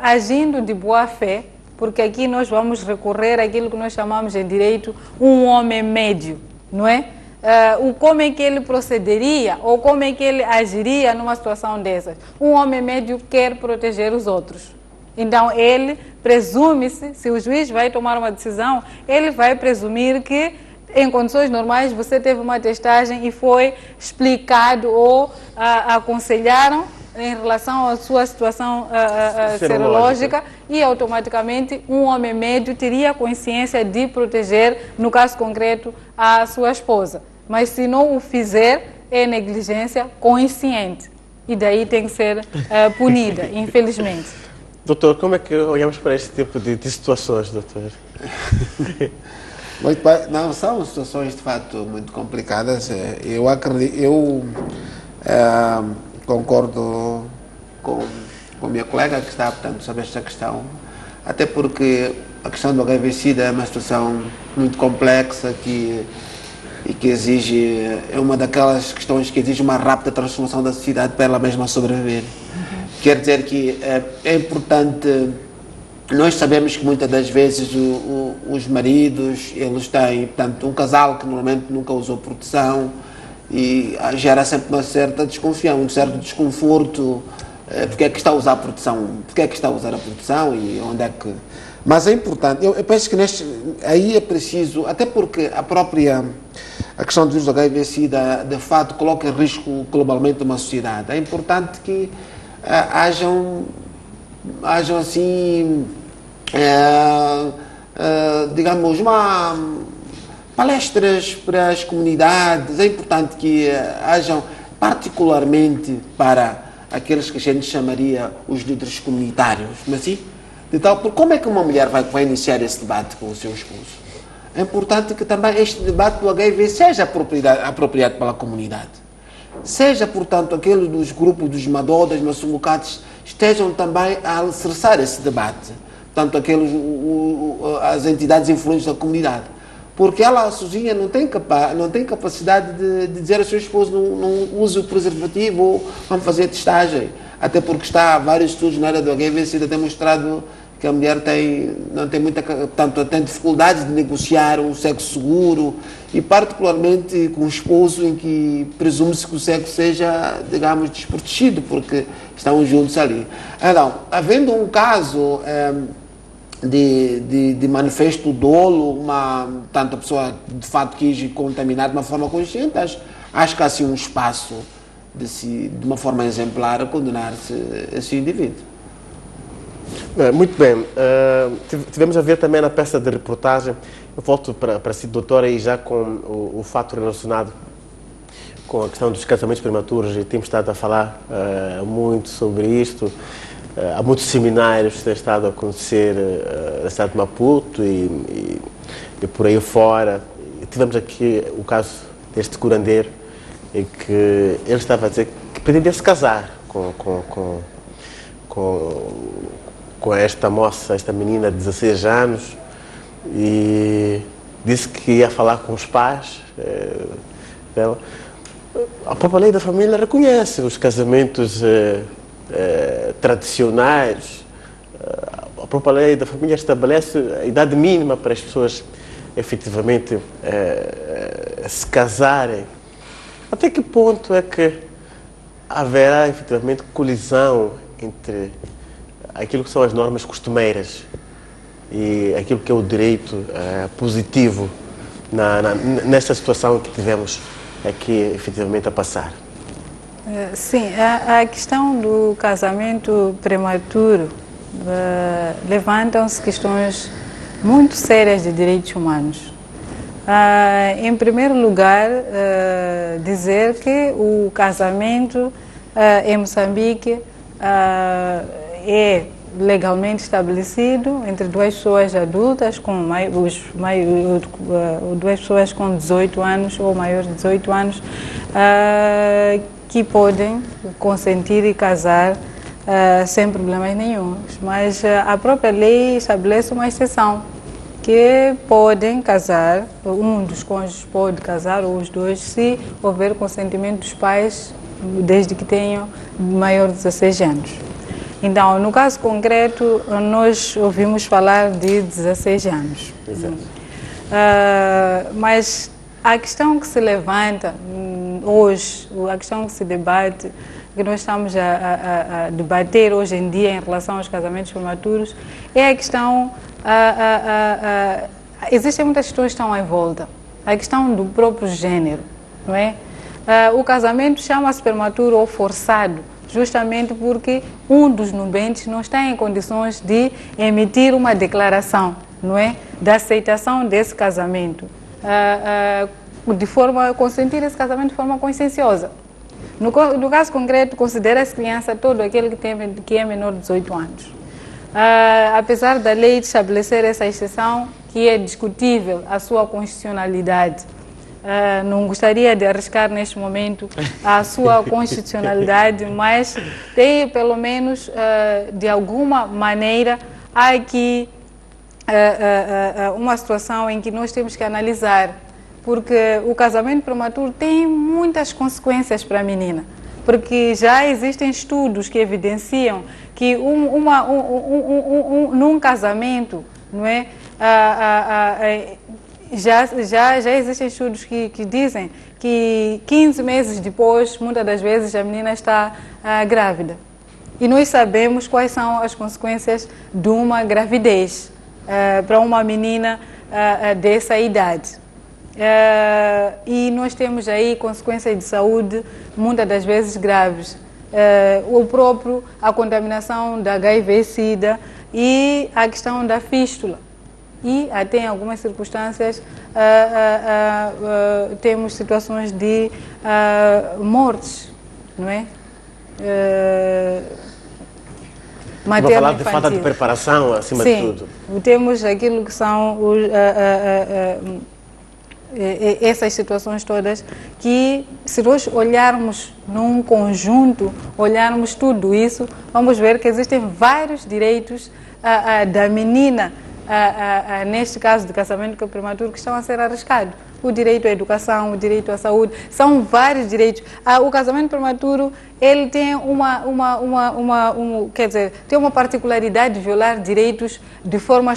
agindo de boa fé, porque aqui nós vamos recorrer àquilo que nós chamamos em direito um homem médio, não é? Como é que ele procederia ou como é que ele agiria numa situação dessas? Um homem médio quer proteger os outros. Então ele presume-se, se o juiz vai tomar uma decisão, ele vai presumir que em condições normais você teve uma testagem e foi explicado ou aconselharam em relação à sua situação serológica e automaticamente um homem médio teria consciência de proteger, no caso concreto, a sua esposa. Mas se não o fizer, é negligência consciente e daí tem que ser punida, infelizmente. Doutor, como é que olhamos para este tipo de situações, doutor? Muito bem. Não, são situações de fato muito complicadas. Eu concordo com a minha colega que está, portanto, sobre esta questão, até porque a questão do HIV/SIDA é uma situação muito complexa e que exige, é uma daquelas questões que exige uma rápida transformação da sociedade para ela mesma sobreviver. Quer dizer que é importante, nós sabemos que muitas das vezes os maridos, eles têm, portanto, um casal que normalmente nunca usou proteção e gera sempre uma certa desconfiança, um certo desconforto, porque é que está a usar a proteção, porque é que está a usar a proteção e onde é que... Mas é importante, eu penso que aí é preciso, até porque a questão do vírus do HIV/SIDA de fato coloca em risco globalmente uma sociedade. É importante que hajam assim, digamos, palestras para as comunidades. É importante que hajam, particularmente para aqueles que a gente chamaria os líderes comunitários, mas sim, porque como é que uma mulher vai iniciar esse debate com o seu esposo? É importante que também este debate do HIV seja apropriado pela comunidade. Seja, portanto, aqueles dos grupos dos Madô, das Massungucates, estejam também a alicerçar esse debate. Portanto, as entidades influentes da comunidade. Porque ela sozinha não tem capacidade de dizer ao seu esposo não use o preservativo ou vamos fazer testagem. Até porque vários estudos na área do HIV/SIDA têm demonstrado que a mulher tem dificuldades de negociar um sexo seguro e particularmente com um esposo em que presume-se que o sexo seja, digamos, desprotegido, porque estão juntos ali. Então, havendo um caso de manifesto dolo, tanto a pessoa de fato quis contaminar de uma forma consciente, acho que há assim um espaço de uma forma exemplar a condenar-se esse indivíduo. Muito bem. Tivemos a ver também na peça de reportagem, eu volto para si, doutora, e já com o fato relacionado com a questão dos casamentos prematuros, e temos estado a falar muito sobre isto. Há muitos seminários que têm estado a acontecer na cidade de Maputo e por aí fora. Tivemos aqui o caso deste curandeiro, em que ele estava a dizer que pretendia se casar com esta moça, esta menina de 16 anos, e disse que ia falar com os pais dela. A própria lei da família reconhece os casamentos tradicionais. A própria lei da família estabelece a idade mínima para as pessoas efetivamente se casarem. Até que ponto é que haverá efetivamente colisão entre aquilo que são as normas costumeiras e aquilo que é o direito positivo nesta situação que tivemos aqui efetivamente a passar? Sim, a questão do casamento prematuro levantam-se questões muito sérias de direitos humanos. Em primeiro lugar, dizer que o casamento em Moçambique é legalmente estabelecido entre duas pessoas adultas, duas pessoas com 18 anos ou maiores de 18 anos, que podem consentir e casar sem problemas nenhum. Mas a própria lei estabelece uma exceção, que que podem casar, um dos cônjuges pode casar, ou os dois, se houver consentimento dos pais, desde que tenham maior de 16 anos. Então, no caso concreto, nós ouvimos falar de 16 anos. Exato. Mas a questão que se levanta hoje, a questão que se debate, que nós estamos a debater hoje em dia em relação aos casamentos prematuros, é a questão, existem muitas questões que estão em volta, a questão do próprio gênero, não é? O casamento chama-se prematuro ou forçado, justamente porque um dos nubentes não está em condições de emitir uma declaração, não é? Da aceitação desse casamento, de forma a consentir esse casamento de forma conscienciosa. No caso concreto, considera-se criança todo aquele que é menor de 18 anos. Apesar da lei estabelecer essa exceção, que é discutível a sua constitucionalidade, não gostaria de arriscar neste momento a sua constitucionalidade, mas tem pelo menos, de alguma maneira, há aqui uma situação em que nós temos que analisar, porque o casamento prematuro tem muitas consequências para a menina, porque já existem estudos que evidenciam que num casamento, não é, já existem estudos que dizem que 15 meses depois, muitas das vezes, a menina está grávida. E nós sabemos quais são as consequências de uma gravidez para uma menina dessa idade. E nós temos aí consequências de saúde, muitas das vezes graves. A contaminação da HIV-Sida e a questão da fístula. E até em algumas circunstâncias temos situações de mortes, não é? Vou falar de falta de preparação, acima de tudo. Temos aquilo que são essas situações todas, que se nós olharmos num conjunto, olharmos tudo isso, vamos ver que existem vários direitos da menina, neste caso de casamento prematuro, que estão a ser arriscados. O direito à educação, o direito à saúde, são vários direitos. O casamento prematuro, ele tem quer dizer, tem uma particularidade de violar direitos de forma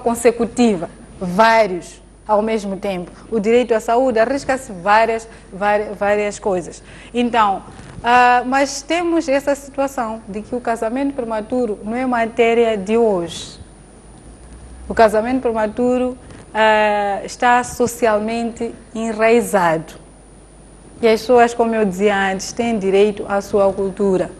consecutiva, vários ao mesmo tempo. O direito à saúde arrisca-se várias coisas. Então, mas temos essa situação de que o casamento prematuro não é matéria de hoje. O casamento prematuro está socialmente enraizado. E as pessoas, como eu dizia antes, têm direito à sua cultura.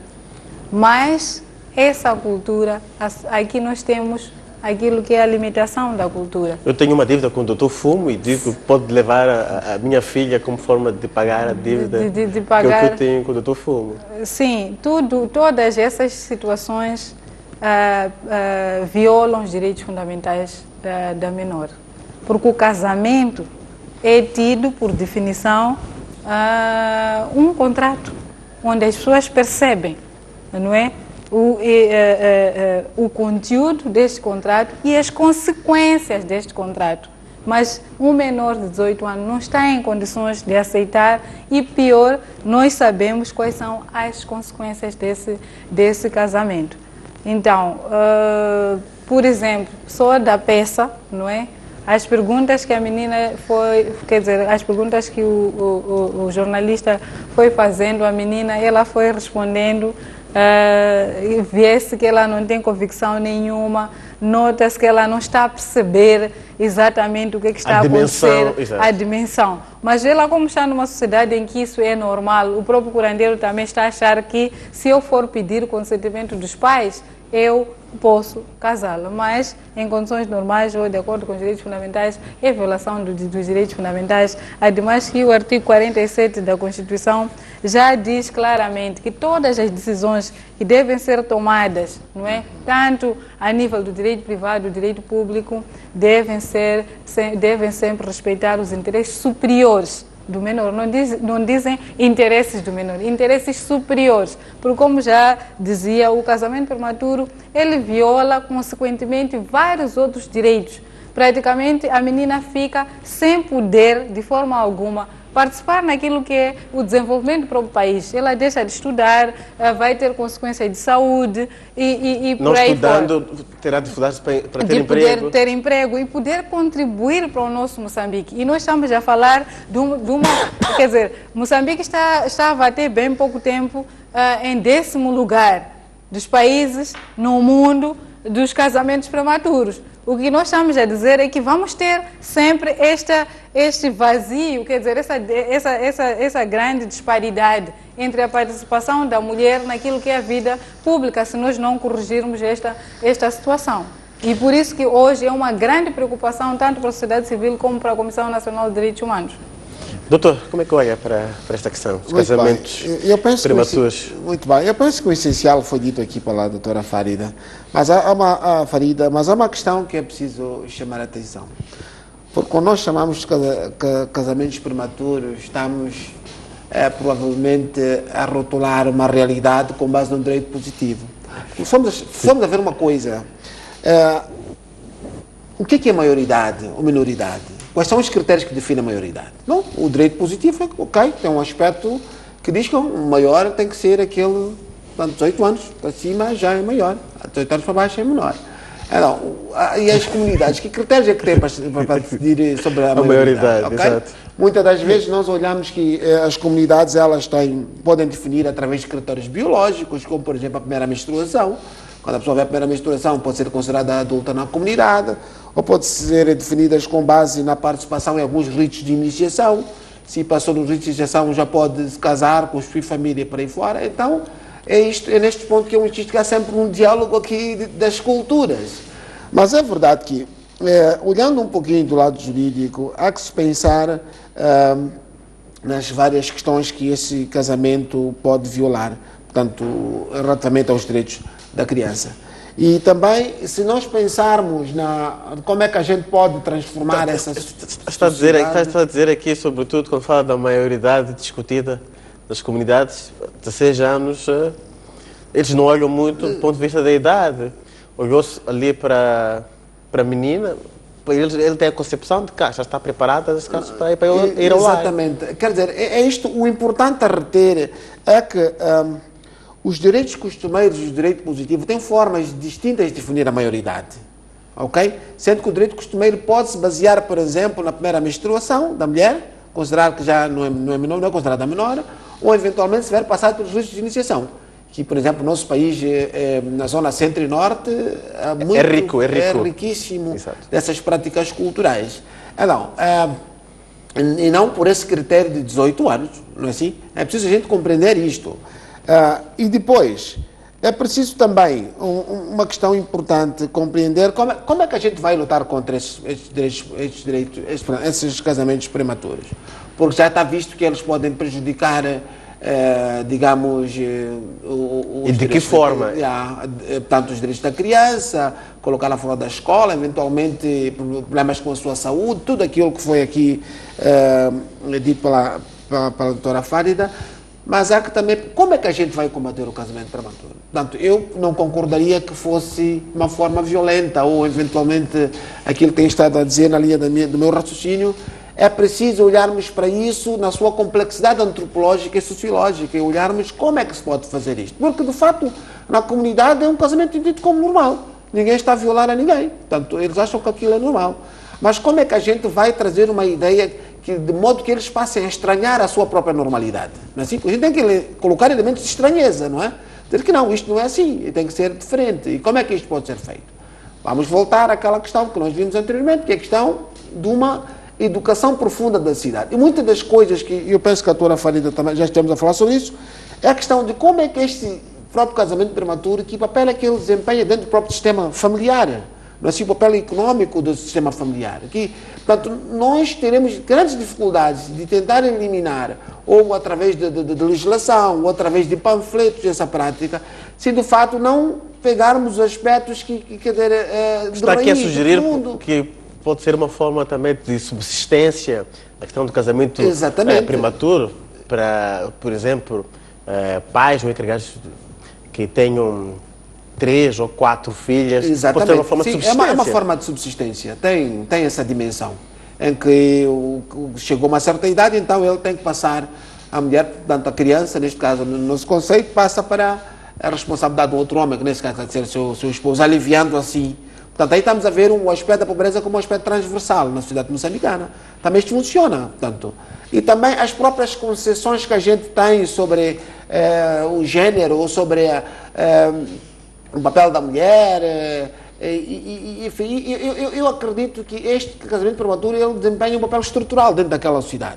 Mas essa cultura, aqui nós temos aquilo que é a limitação da cultura. Eu tenho uma dívida com o Dr. Fumo e digo que pode levar a minha filha como forma de pagar a dívida de pagar, que eu tenho com o Dr. Fumo. Sim, todas essas situações violam os direitos fundamentais da menor. Porque o casamento é tido, por definição, um contrato, onde as pessoas percebem, não é? O conteúdo deste contrato e as consequências deste contrato. Mas um menor de 18 anos não está em condições de aceitar e, pior, nós sabemos quais são as consequências desse casamento. Então, por exemplo, só da peça, não é? As perguntas que a menina as perguntas que o jornalista foi fazendo à menina, ela foi respondendo, vê-se que ela não tem convicção nenhuma, nota-se que ela não está a perceber exatamente o que está a acontecer, a dimensão. Mas ela, como está numa sociedade em que isso é normal, o próprio curandeiro também está a achar que, se eu for pedir o consentimento dos pais, eu posso casá-la, mas em condições normais ou de acordo com os direitos fundamentais, é violação dos direitos fundamentais. Ademais que o artigo 47 da Constituição já diz claramente que todas as decisões que devem ser tomadas, não é, tanto a nível do direito privado, do direito público, devem sempre respeitar os interesses superiores do menor. Não dizem interesses do menor, interesses superiores, porque, como já dizia, o casamento prematuro, ele viola consequentemente vários outros direitos, praticamente a menina fica sem poder, de forma alguma, participar naquilo que é o desenvolvimento do próprio país. Ela deixa de estudar, vai ter consequências de saúde e não por aí estudando, fora. terá dificuldades para ter De emprego. poder ter emprego e poder contribuir para o nosso Moçambique. E nós estamos a falar de uma quer dizer, Moçambique estava até bem pouco tempo em 10º lugar dos países no mundo dos casamentos prematuros. O que nós estamos a dizer é que vamos ter sempre este vazio, quer dizer, essa grande disparidade entre a participação da mulher naquilo que é a vida pública, se nós não corrigirmos esta situação. E por isso que hoje é uma grande preocupação, tanto para a sociedade civil como para a Comissão Nacional de Direitos Humanos. Doutor, como é que olha para esta questão dos casamentos prematuros? Muito bem, eu penso que o essencial foi dito aqui pela doutora Farida, mas há uma questão que é preciso chamar a atenção. Porque quando nós chamamos de casamentos prematuros, estamos provavelmente a rotular uma realidade com base no direito positivo. Vamos a ver uma coisa. O que é maioridade ou minoridade? Quais são os critérios que definem a maioridade? Não, o direito positivo é ok, tem um aspecto que diz que o maior tem que ser aquele de 18 anos, para cima já é maior, de 18 anos para baixo é menor. Então, e as comunidades, que critérios é que têm para decidir sobre a maioridade? Okay? Exato. Muitas das vezes nós olhamos que as comunidades podem definir através de critérios biológicos, como por exemplo a primeira menstruação. Quando a pessoa vê a primeira menstruação, pode ser considerada adulta na comunidade, ou pode ser definidas com base na participação em alguns ritos de iniciação. Se passou nos ritos de iniciação, já pode se casar, construir família e por aí fora. Então, é neste ponto que existe que há sempre um diálogo aqui das culturas. Mas é verdade que, olhando um pouquinho do lado jurídico, há que se pensar nas várias questões que esse casamento pode violar, portanto, relativamente aos direitos da criança. E também, se nós pensarmos como é que a gente pode transformar essa sociedade... Está a dizer aqui, sobretudo, quando fala da maioridade discutida das comunidades, 16 anos, eles não olham muito do ponto de vista da idade. Olhou-se ali para a menina, ele tem a concepção de que já está preparada, nesse caso, para ir ao lar. Exatamente. Quer dizer, o importante a reter é que... os direitos costumeiros e o direito positivo têm formas distintas de definir a maioridade, ok? Sendo que o direito costumeiro pode se basear, por exemplo, na primeira menstruação da mulher, considerar que já não é menor, não é considerada menor, ou eventualmente se tiver passado pelos ritos de iniciação, que, por exemplo, no nosso país, na zona centro e norte, é riquíssimo. Exato. Dessas práticas culturais. Então, e não por esse critério de 18 anos, não é assim? É preciso a gente compreender isto. E depois, é preciso também uma questão importante, compreender como é que a gente vai lutar contra esses casamentos prematuros. Porque já está visto que eles podem prejudicar, digamos, e de que forma? Tanto os direitos da criança, colocá-la fora da escola, eventualmente problemas com a sua saúde, tudo aquilo que foi aqui dito pela doutora Farida. Mas há que também, como é que a gente vai combater o casamento prematuro? Portanto, eu não concordaria que fosse uma forma violenta ou, eventualmente, aquilo que tem estado a dizer na linha do meu raciocínio. É preciso olharmos para isso na sua complexidade antropológica e sociológica e olharmos como é que se pode fazer isto. Porque, de facto, na comunidade é um casamento dito como normal. Ninguém está a violar a ninguém. Portanto, eles acham que aquilo é normal. Mas como é que a gente vai trazer uma ideia de modo que eles passem a estranhar a sua própria normalidade? Não é assim? A gente tem que colocar elementos de estranheza, não é? Dizer que não, isto não é assim, tem que ser diferente. E como é que isto pode ser feito? Vamos voltar àquela questão que nós vimos anteriormente, que é a questão de uma educação profunda da cidade. E muitas das coisas que eu penso que a doutora Farida também já estamos a falar sobre isso, é a questão de como é que este próprio casamento prematuro, que papel é que ele desempenha dentro do próprio sistema familiar, não é assim, o papel econômico do sistema familiar. Aqui, portanto, nós teremos grandes dificuldades de tentar eliminar, ou através de legislação, ou através de panfletos, essa prática, se de fato não pegarmos os aspectos que está aqui a sugerir que pode ser uma forma também de subsistência, a questão do casamento prematuro, para, por exemplo, pais ou encarregados que tenham 3 ou 4 filhas. Exatamente. Pode ter uma forma de Sim, subsistência. é uma forma de subsistência. Tem essa dimensão. Em que chegou a uma certa idade, então ele tem que passar, a mulher, portanto a criança, neste caso, no nosso conceito, passa para a responsabilidade do outro homem, que nesse caso vai ser seu esposo, aliviando assim. Portanto, aí estamos a ver um aspecto da pobreza como um aspecto transversal na sociedade moçambicana. Também isto funciona, portanto. E também as próprias concessões que a gente tem sobre o gênero, ou sobre o papel da mulher. Enfim, eu acredito que este casamento prematuro ele desempenha um papel estrutural dentro daquela sociedade.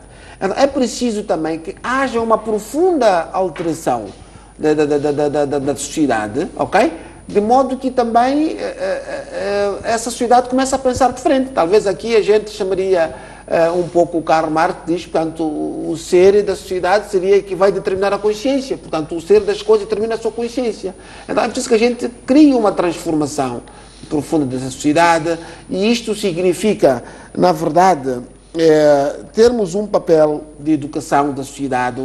É preciso também que haja uma profunda alteração da sociedade, ok? De modo que também essa sociedade começa a pensar diferente. Talvez aqui a gente chamaria um pouco o Karl Marx diz, portanto, o ser da sociedade seria que vai determinar a consciência. Portanto, o ser das coisas determina a sua consciência. Então é preciso que a gente crie uma transformação profunda dessa sociedade, e isto significa, na verdade, termos um papel de educação da sociedade,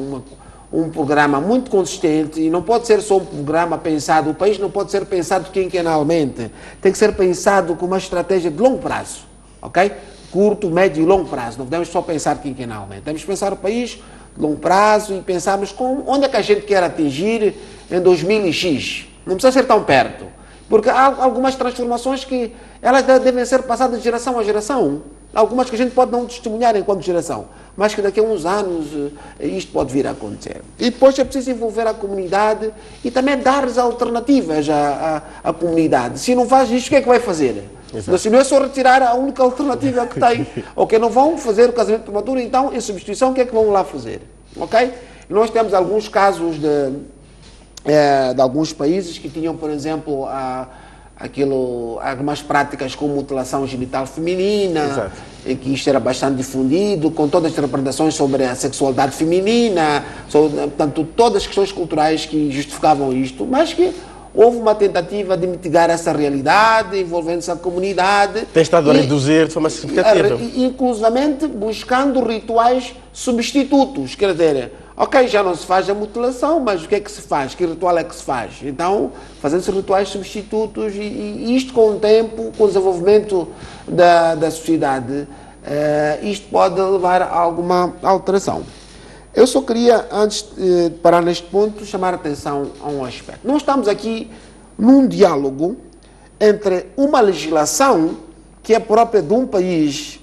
um programa muito consistente, e não pode ser só um programa pensado, o país não pode ser pensado quinquenalmente, tem que ser pensado com uma estratégia de longo prazo, ok? Curto, médio e longo prazo, não podemos só pensar quinquenalmente, temos que pensar o país de longo prazo e pensarmos onde é que a gente quer atingir em 2000x, não precisa ser tão perto. Porque há algumas transformações que elas devem ser passadas de geração a geração. Algumas que a gente pode não testemunhar enquanto geração, mas que daqui a uns anos isto pode vir a acontecer. E depois é preciso envolver a comunidade e também dar-lhes alternativas à comunidade. Se não faz isto, o que é que vai fazer? Se não é só retirar a única alternativa que tem. Ok, não vão fazer o casamento prematuro, então, em substituição, o que é que vão lá fazer? Ok? E nós temos alguns casos de alguns países que tinham, por exemplo, algumas práticas como mutilação genital feminina, em que isto era bastante difundido, com todas as representações sobre a sexualidade feminina, portanto, todas as questões culturais que justificavam isto, mas que houve uma tentativa de mitigar essa realidade, envolvendo-se a comunidade. Tem estado a reduzir de forma significativa. Inclusivamente buscando rituais substitutos, quer dizer, ok, já não se faz a mutilação, mas o que é que se faz? Que ritual é que se faz? Então, fazendo-se rituais substitutos e isto com o tempo, com o desenvolvimento da sociedade, isto pode levar a alguma alteração. Eu só queria, antes de parar neste ponto, chamar a atenção a um aspecto. Nós estamos aqui num diálogo entre uma legislação que é própria de um país,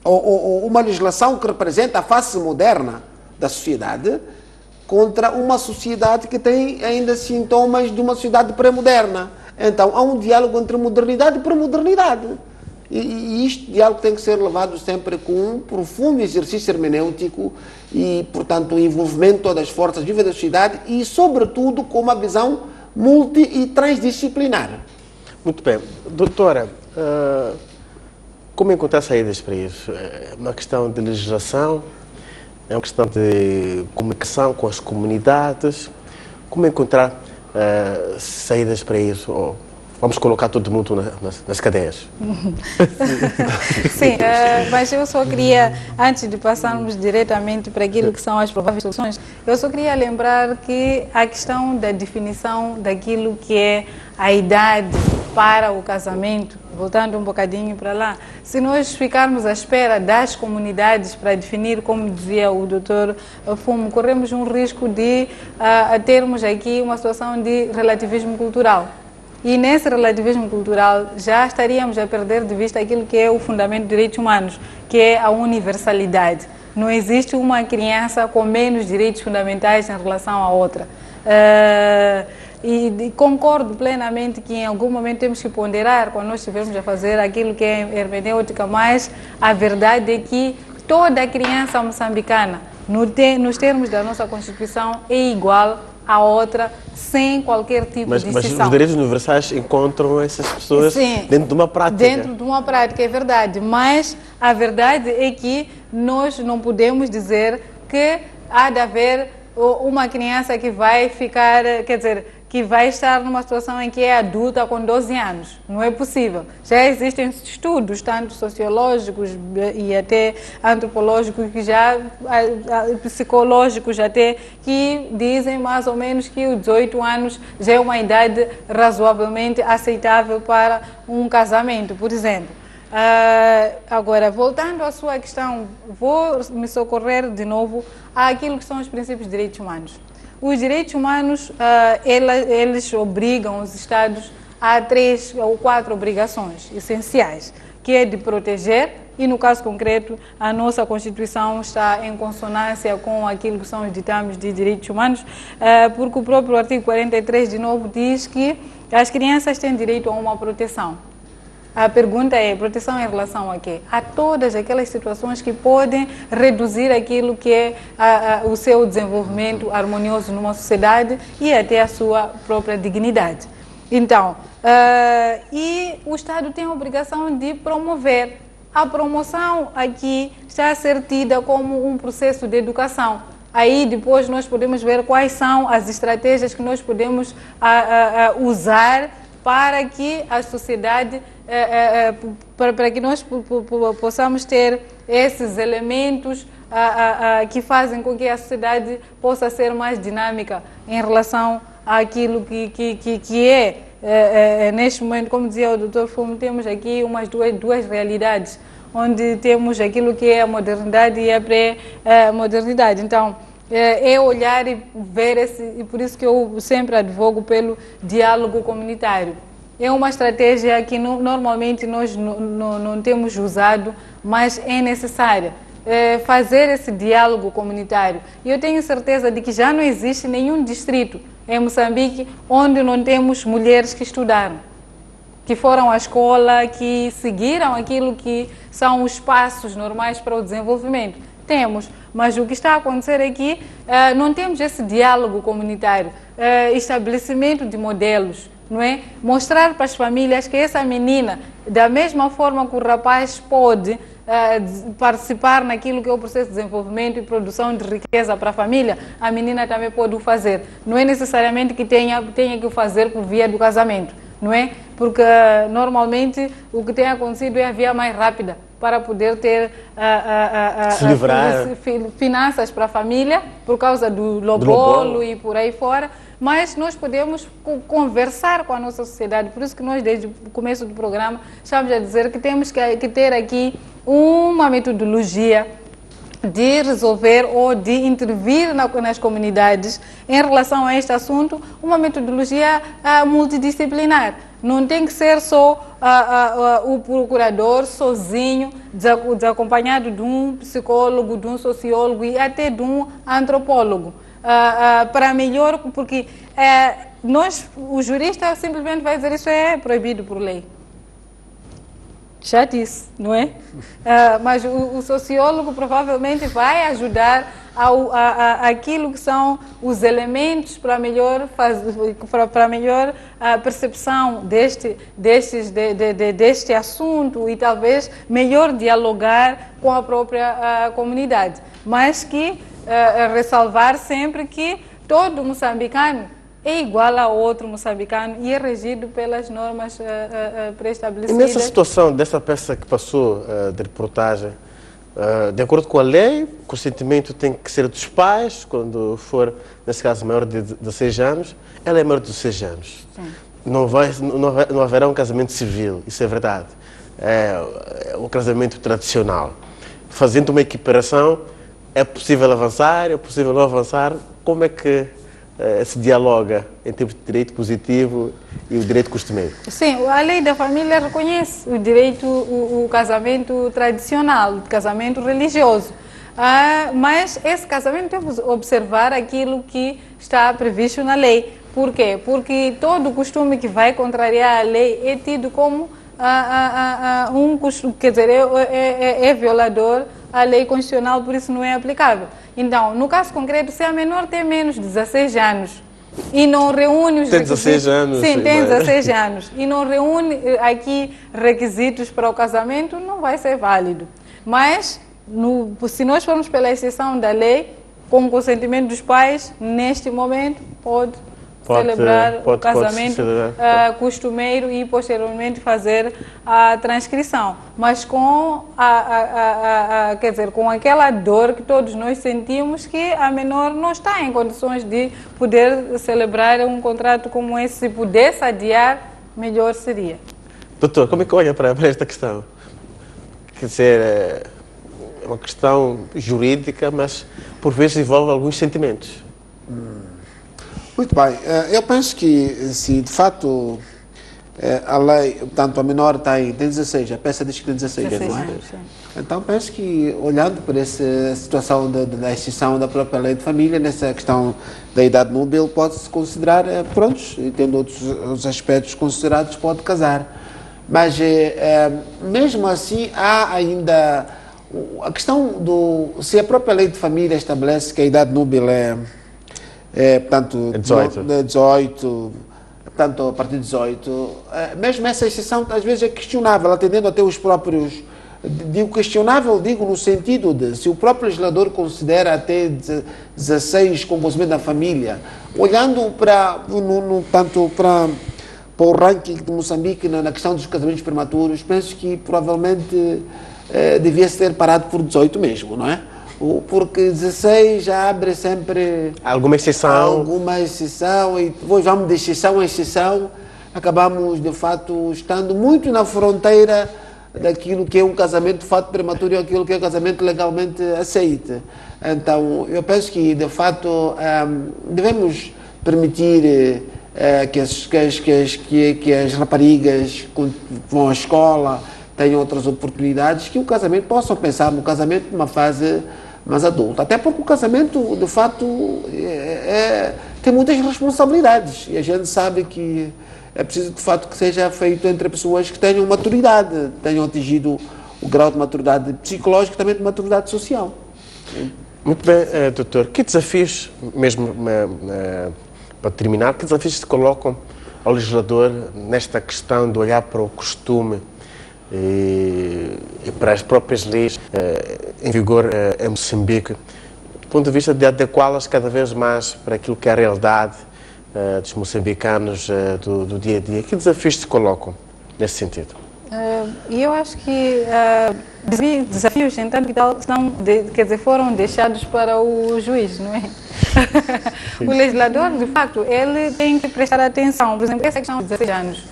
ou uma legislação que representa a face moderna da sociedade, contra uma sociedade que tem ainda sintomas de uma sociedade pré-moderna. Então, há um diálogo entre modernidade e pré-modernidade. E este diálogo tem que ser levado sempre com um profundo exercício hermenêutico e, portanto, o envolvimento de todas as forças vivas da sociedade e, sobretudo, com uma visão multi e transdisciplinar. Muito bem. Doutora, como encontrar saídas para isso? É uma questão de legislação? É uma questão de comunicação com as comunidades? Como encontrar saídas para isso? Ou vamos colocar todo mundo nas cadeias? Sim, mas eu só queria, antes de passarmos diretamente para aquilo que são as prováveis soluções, eu só queria lembrar que a questão da definição daquilo que é a idade para o casamento, voltando um bocadinho para lá, se nós ficarmos à espera das comunidades para definir, como dizia o doutor Fumo, corremos um risco de termos aqui uma situação de relativismo cultural. E nesse relativismo cultural já estaríamos a perder de vista aquilo que é o fundamento dos direitos humanos, que é a universalidade. Não existe uma criança com menos direitos fundamentais em relação à outra. E concordo plenamente que em algum momento temos que ponderar quando nós estivermos a fazer aquilo que é hermenêutica, mas a verdade é que toda criança moçambicana, nos termos da nossa Constituição, é igual a outra, sem qualquer tipo de distinção. Mas os direitos universais encontram essas pessoas dentro de uma prática. Dentro de uma prática, é verdade. Mas a verdade é que nós não podemos dizer que há de haver uma criança que vai ficar, quer dizer, que vai estar numa situação em que é adulta com 12 anos. Não é possível. Já existem estudos, tanto sociológicos e até antropológicos, que já, psicológicos até, que dizem mais ou menos que os 18 anos já é uma idade razoavelmente aceitável para um casamento, por exemplo. Agora, voltando à sua questão, vou me socorrer de novo àquilo que são os princípios de direitos humanos. Os direitos humanos, eles obrigam os Estados a 3 ou 4 obrigações essenciais, que é de proteger, e no caso concreto, a nossa Constituição está em consonância com aquilo que são os ditames de direitos humanos, porque o próprio artigo 43, de novo, diz que as crianças têm direito a uma proteção. A pergunta é, proteção em relação a quê? A todas aquelas situações que podem reduzir aquilo que é o seu desenvolvimento harmonioso numa sociedade e até a sua própria dignidade. Então, e o Estado tem a obrigação de promover. A promoção aqui está a ser tida como um processo de educação. Aí depois nós podemos ver quais são as estratégias que nós podemos usar para que a sociedade, para que nós possamos ter esses elementos que fazem com que a sociedade possa ser mais dinâmica em relação àquilo que é. Neste momento, como dizia o Dr. Fumo, temos aqui umas duas realidades, onde temos aquilo que é a modernidade e a pré-modernidade. Então, é olhar e ver e por isso que eu sempre advogo pelo diálogo comunitário. É uma estratégia que normalmente nós não temos usado, mas é necessária. Fazer esse diálogo comunitário. E eu tenho certeza de que já não existe nenhum distrito em Moçambique onde não temos mulheres que estudaram, que foram à escola, que seguiram aquilo que são os passos normais para o desenvolvimento. Temos, mas o que está a acontecer é que não temos esse diálogo comunitário, estabelecimento de modelos, não é? Mostrar para as famílias que essa menina, da mesma forma que o rapaz pode participar naquilo que é o processo de desenvolvimento e produção de riqueza para a família, a menina também pode o fazer. Não é necessariamente que tenha que o fazer por via do casamento, não é? Porque normalmente o que tem acontecido é a via mais rápida para poder ter finanças para a família, por causa do lobolo e por aí fora. Mas nós podemos conversar com a nossa sociedade, por isso que nós, desde o começo do programa, estamos a dizer que temos que ter aqui uma metodologia de resolver ou de intervir nas comunidades em relação a este assunto, uma metodologia multidisciplinar. Não tem que ser só o procurador sozinho, desacompanhado de um psicólogo, de um sociólogo e até de um antropólogo. Para melhor, porque o jurista simplesmente vai dizer isso é proibido por lei. Já disse, não é? Mas o sociólogo provavelmente vai ajudar aquilo que são os elementos para melhor percepção deste assunto e talvez melhor dialogar com a própria comunidade. Mas que ressalvar sempre que todo moçambicano é igual a outro moçambicano e é regido pelas normas pré-estabelecidas. E nessa situação, dessa peça que passou de reportagem, de acordo com a lei, o consentimento tem que ser dos pais, quando for, nesse caso, maior de 16 anos, ela é maior de 16 anos. Sim. Não haverá um casamento civil, isso é verdade. É um casamento tradicional. Fazendo uma equiparação, é possível avançar, é possível não avançar? Como é que se dialoga em termos de direito positivo e o direito costumeiro? Sim, a lei da família reconhece o direito, o casamento tradicional, o casamento religioso. Mas esse casamento temos que observar aquilo que está previsto na lei. Por quê? Porque todo costume que vai contrariar a lei é tido como um costume, quer dizer, é violador à lei constitucional, por isso não é aplicável. Então, no caso concreto, se a menor tem menos de 16 anos e não reúne os requisitos... Tem 16 anos. Sim, tem 16 anos. E não reúne aqui requisitos para o casamento, não vai ser válido. Mas, se nós formos pela exceção da lei, com o consentimento dos pais, neste momento, pode celebrar o casamento costumeiro e posteriormente fazer a transcrição. Mas com quer dizer, com aquela dor que todos nós sentimos, que a menor não está em condições de poder celebrar um contrato como esse. Se pudesse adiar, melhor seria. Doutor, como é que olha para esta questão? Quer dizer, é uma questão jurídica, mas por vezes envolve alguns sentimentos. Muito bem. Eu penso que, se de fato a lei, portanto, a menor tem 16, a peça diz que tem 16 anos, não é? Então penso que, olhando para essa situação da exceção da própria lei de família, nessa questão da idade núbil, pode-se considerar, prontos, e tendo outros aspectos considerados, pode casar. Mas, mesmo assim, há ainda a questão se a própria lei de família estabelece que a idade núbil portanto, 18, portanto, a partir de 18, mesmo essa exceção às vezes é questionável, atendendo até os próprios, digo questionável, digo no sentido de, se o próprio legislador considera até 16 como consumo da família, olhando para o ranking de Moçambique na questão dos casamentos prematuros, penso que provavelmente devia ser parado por 18 mesmo, não é? Porque 16 já abre sempre alguma exceção e depois vamos de exceção a exceção, acabamos de fato estando muito na fronteira daquilo que é um casamento de fato prematuro e aquilo que é um casamento legalmente aceito. Então eu penso que de fato devemos permitir que as raparigas vão à escola, tenham outras oportunidades, que o casamento, possam pensar no casamento numa fase mais adulta. Até porque o casamento, de fato, tem muitas responsabilidades. E a gente sabe que é preciso, de fato, que seja feito entre pessoas que tenham maturidade, tenham atingido o grau de maturidade psicológica e também de maturidade social. Muito bem, doutor. Que desafios, mesmo para terminar, que desafios se colocam ao legislador nesta questão de olhar para o costume e para as próprias leis em vigor em Moçambique, do ponto de vista de adequá-las cada vez mais para aquilo que é a realidade dos moçambicanos do dia a dia? Que desafios se colocam nesse sentido? Eu acho que desafios, entanto, foram deixados para o juiz, não é? O legislador, de facto, ele tem que prestar atenção. Por exemplo, essa questão de 16 anos.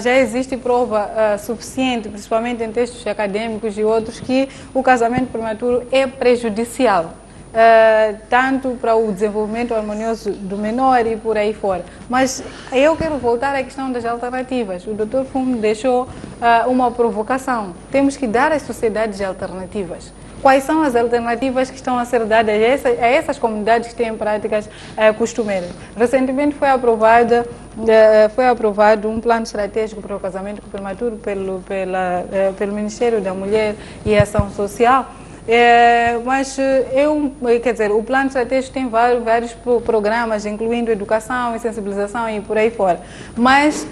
Já existe prova suficiente, principalmente em textos acadêmicos e outros, que o casamento prematuro é prejudicial, tanto para o desenvolvimento harmonioso do menor e por aí fora. Mas eu quero voltar à questão das alternativas. O Dr. Fumo deixou uma provocação. Temos que dar às sociedades alternativas. Quais são as alternativas que estão a ser dadas a essas comunidades que têm práticas costumeiras? Recentemente foi aprovado um plano estratégico para o casamento prematuro pelo Ministério da Mulher e Ação Social. O plano estratégico tem vários programas, incluindo educação e sensibilização e por aí fora. Mas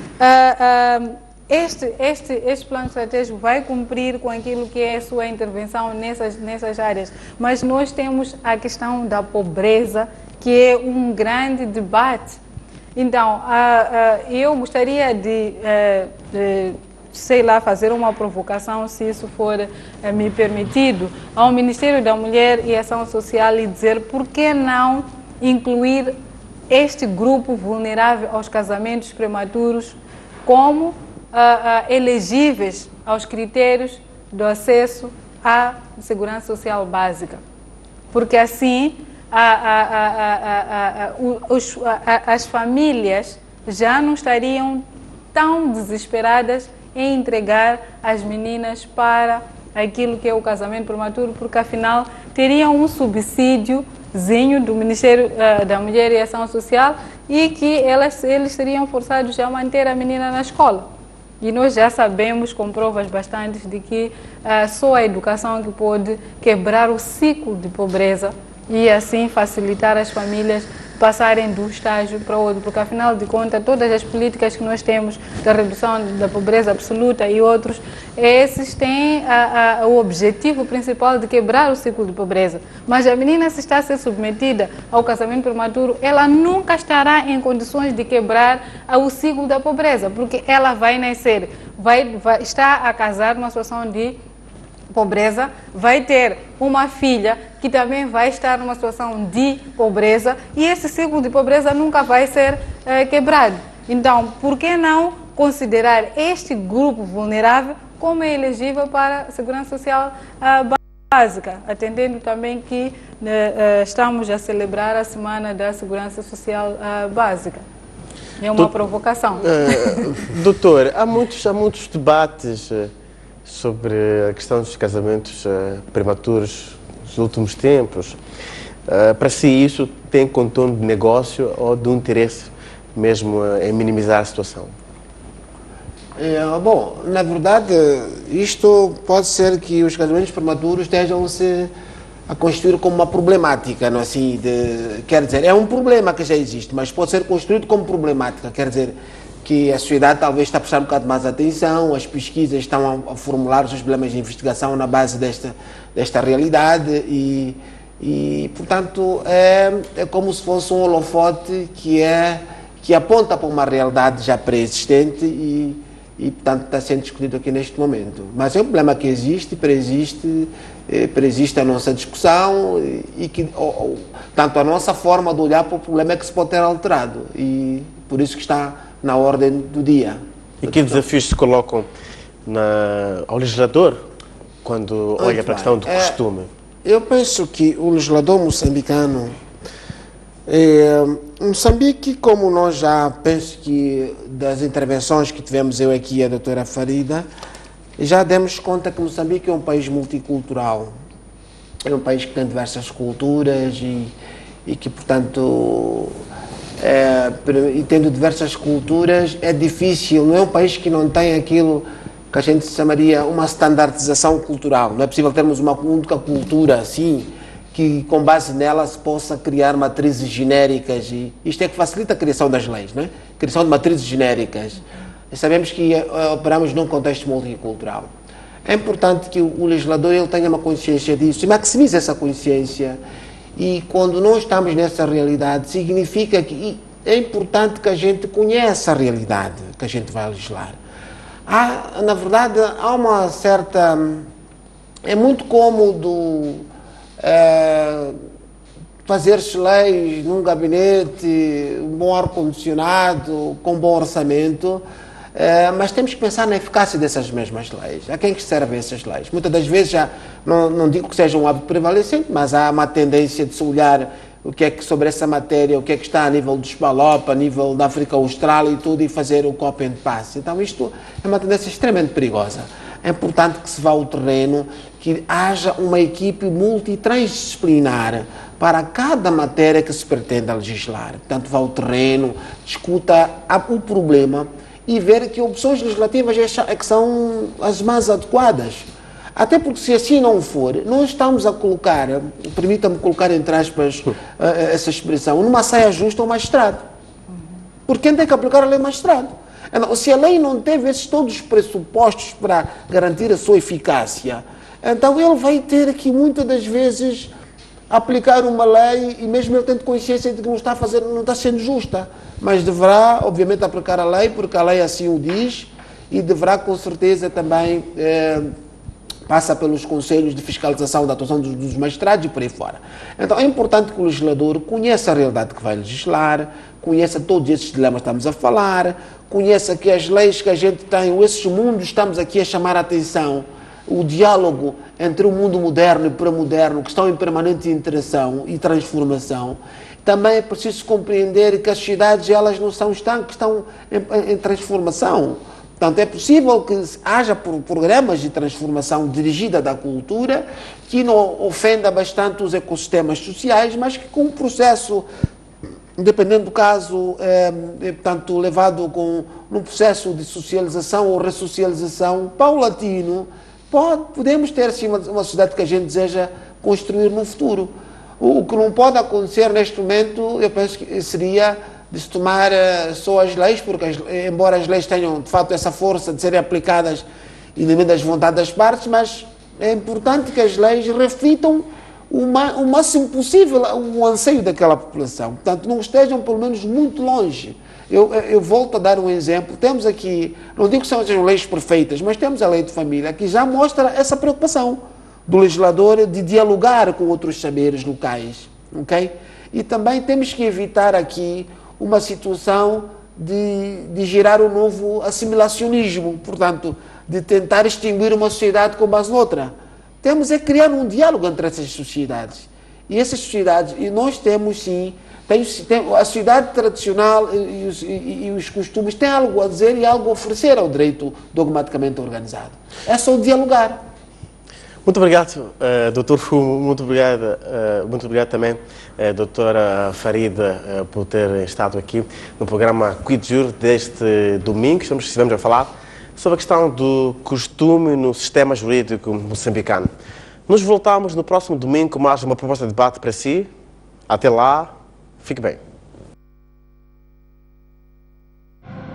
este plano estratégico vai cumprir com aquilo que é a sua intervenção nessas áreas. Mas nós temos a questão da pobreza, que é um grande debate. Então, eu gostaria de fazer uma provocação, se isso for me permitido, ao Ministério da Mulher e Ação Social e dizer por que não incluir este grupo vulnerável aos casamentos prematuros como elegíveis aos critérios do acesso à segurança social básica. Porque assim as famílias já não estariam tão desesperadas em entregar as meninas para aquilo que é o casamento prematuro, porque afinal teriam um subsídiozinho do Ministério da Mulher e Ação Social e que eles seriam forçados a manter a menina na escola. E nós já sabemos, com provas bastantes, de que só a educação que pode quebrar o ciclo de pobreza e assim facilitar as famílias passarem de um estágio para outro, porque afinal de contas todas as políticas que nós temos da redução da pobreza absoluta e outros esses têm o objetivo principal de quebrar o ciclo de pobreza. Mas a menina, se está a ser submetida ao casamento prematuro, ela nunca estará em condições de quebrar o ciclo da pobreza, porque ela vai nascer, está a casar numa situação de pobreza, vai ter uma filha que também vai estar numa situação de pobreza e esse ciclo de pobreza nunca vai ser quebrado. Então, por que não considerar este grupo vulnerável como é elegível para a segurança social básica, atendendo também que estamos a celebrar a Semana da Segurança Social Básica. É uma provocação. Doutor, há muitos debates sobre a questão dos casamentos prematuros nos últimos tempos. Para si isso tem contorno de negócio ou de um interesse mesmo em minimizar a situação? Bom, na verdade, isto pode ser que os casamentos prematuros estejam-se a constituir como uma problemática, não assim? Quer dizer, é um problema que já existe, mas pode ser construído como problemática, quer dizer, que a sociedade talvez está a prestar um bocado mais atenção, as pesquisas estão a formular os seus problemas de investigação na base desta realidade e portanto, é como se fosse um holofote que aponta para uma realidade já pré-existente e portanto, está sendo discutido aqui neste momento. Mas é um problema que existe, persiste a nossa discussão e que, tanto a nossa forma de olhar para o problema é que se pode ter alterado e por isso que está na ordem do dia. E que desafios se colocam ao legislador quando olha para a questão do costume? Eu penso que o legislador moçambicano, Moçambique, como nós já penso que das intervenções que tivemos eu aqui e a doutora Farida, já demos conta que Moçambique é um país multicultural. É um país que tem diversas culturas e que, portanto, e tendo diversas culturas, é difícil, não é um país que não tem aquilo que a gente chamaria uma standardização cultural. Não é possível termos uma única cultura assim, que com base nela se possa criar matrizes genéricas. E isto é que facilita a criação das leis, não é? Criação de matrizes genéricas. E sabemos que operamos num contexto multicultural. É importante que o legislador ele tenha uma consciência disso e maximize essa consciência. E quando nós estamos nessa realidade, significa que é importante que a gente conheça a realidade que a gente vai legislar. Na verdade, há uma certa... É muito cômodo fazer-se leis num gabinete, um bom ar-condicionado, com bom orçamento, mas temos que pensar na eficácia dessas mesmas leis. A quem que servem essas leis? Muitas das vezes, já não digo que seja um hábito prevalecente, mas há uma tendência de se olhar o que é que sobre essa matéria, o que é que está a nível dos PALOP, a nível da África Austral e tudo, e fazer o copy and paste. Então isto é uma tendência extremamente perigosa. É importante que se vá ao terreno, que haja uma equipe multitransdisciplinar para cada matéria que se pretenda legislar. Portanto, vá ao terreno, discuta o problema e ver que opções legislativas é que são as mais adequadas. Até porque se assim não for, nós estamos a colocar, permita-me colocar entre aspas essa expressão, numa saia justa ao magistrado. Porque quem tem que aplicar a lei é o magistrado. Se a lei não teve todos os pressupostos para garantir a sua eficácia, então ele vai ter que muitas das vezes aplicar uma lei e mesmo ele tendo consciência de que não está sendo justa, mas deverá obviamente aplicar a lei porque a lei assim o diz e deverá com certeza também passa pelos conselhos de fiscalização da atuação dos magistrados e por aí fora. Então é importante que o legislador conheça a realidade que vai legislar, conheça todos esses dilemas que estamos a falar, conheça que as leis que a gente tem, esses mundos, estamos aqui a chamar a atenção, o diálogo entre o mundo moderno e pré-moderno, que estão em permanente interação e transformação. Também é preciso compreender que as sociedades, elas não são estanques, estão em transformação. Portanto, é possível que haja programas de transformação dirigida da cultura que não ofenda bastante os ecossistemas sociais, mas que com um processo, dependendo do caso, portanto, levado num processo de socialização ou ressocialização paulatino, podemos ter sim uma sociedade que a gente deseja construir no futuro. O que não pode acontecer neste momento, eu penso que seria de se tomar só as leis, porque embora as leis tenham de facto essa força de serem aplicadas independente das vontades das partes, mas é importante que as leis reflitam o máximo possível o anseio daquela população. Portanto, não estejam pelo menos muito longe. Eu volto a dar um exemplo. Temos aqui, não digo que são as leis perfeitas, mas temos a lei de família que já mostra essa preocupação do legislador de dialogar com outros saberes locais. Okay? E também temos que evitar aqui uma situação de gerar um novo assimilacionismo, portanto, de tentar extinguir uma sociedade com base noutra. Temos é criar um diálogo entre essas sociedades. E essas sociedades, e nós temos sim, a sociedade tradicional e os costumes têm algo a dizer e algo a oferecer ao direito dogmaticamente organizado. É só dialogar. Muito obrigado, Dr. Fumo, muito obrigado também, doutora Farida, por ter estado aqui no programa Quid deste domingo. Estivemos a falar sobre a questão do costume no sistema jurídico moçambicano. Nos voltamos no próximo domingo com mais uma proposta de debate para si. Até lá, fique bem.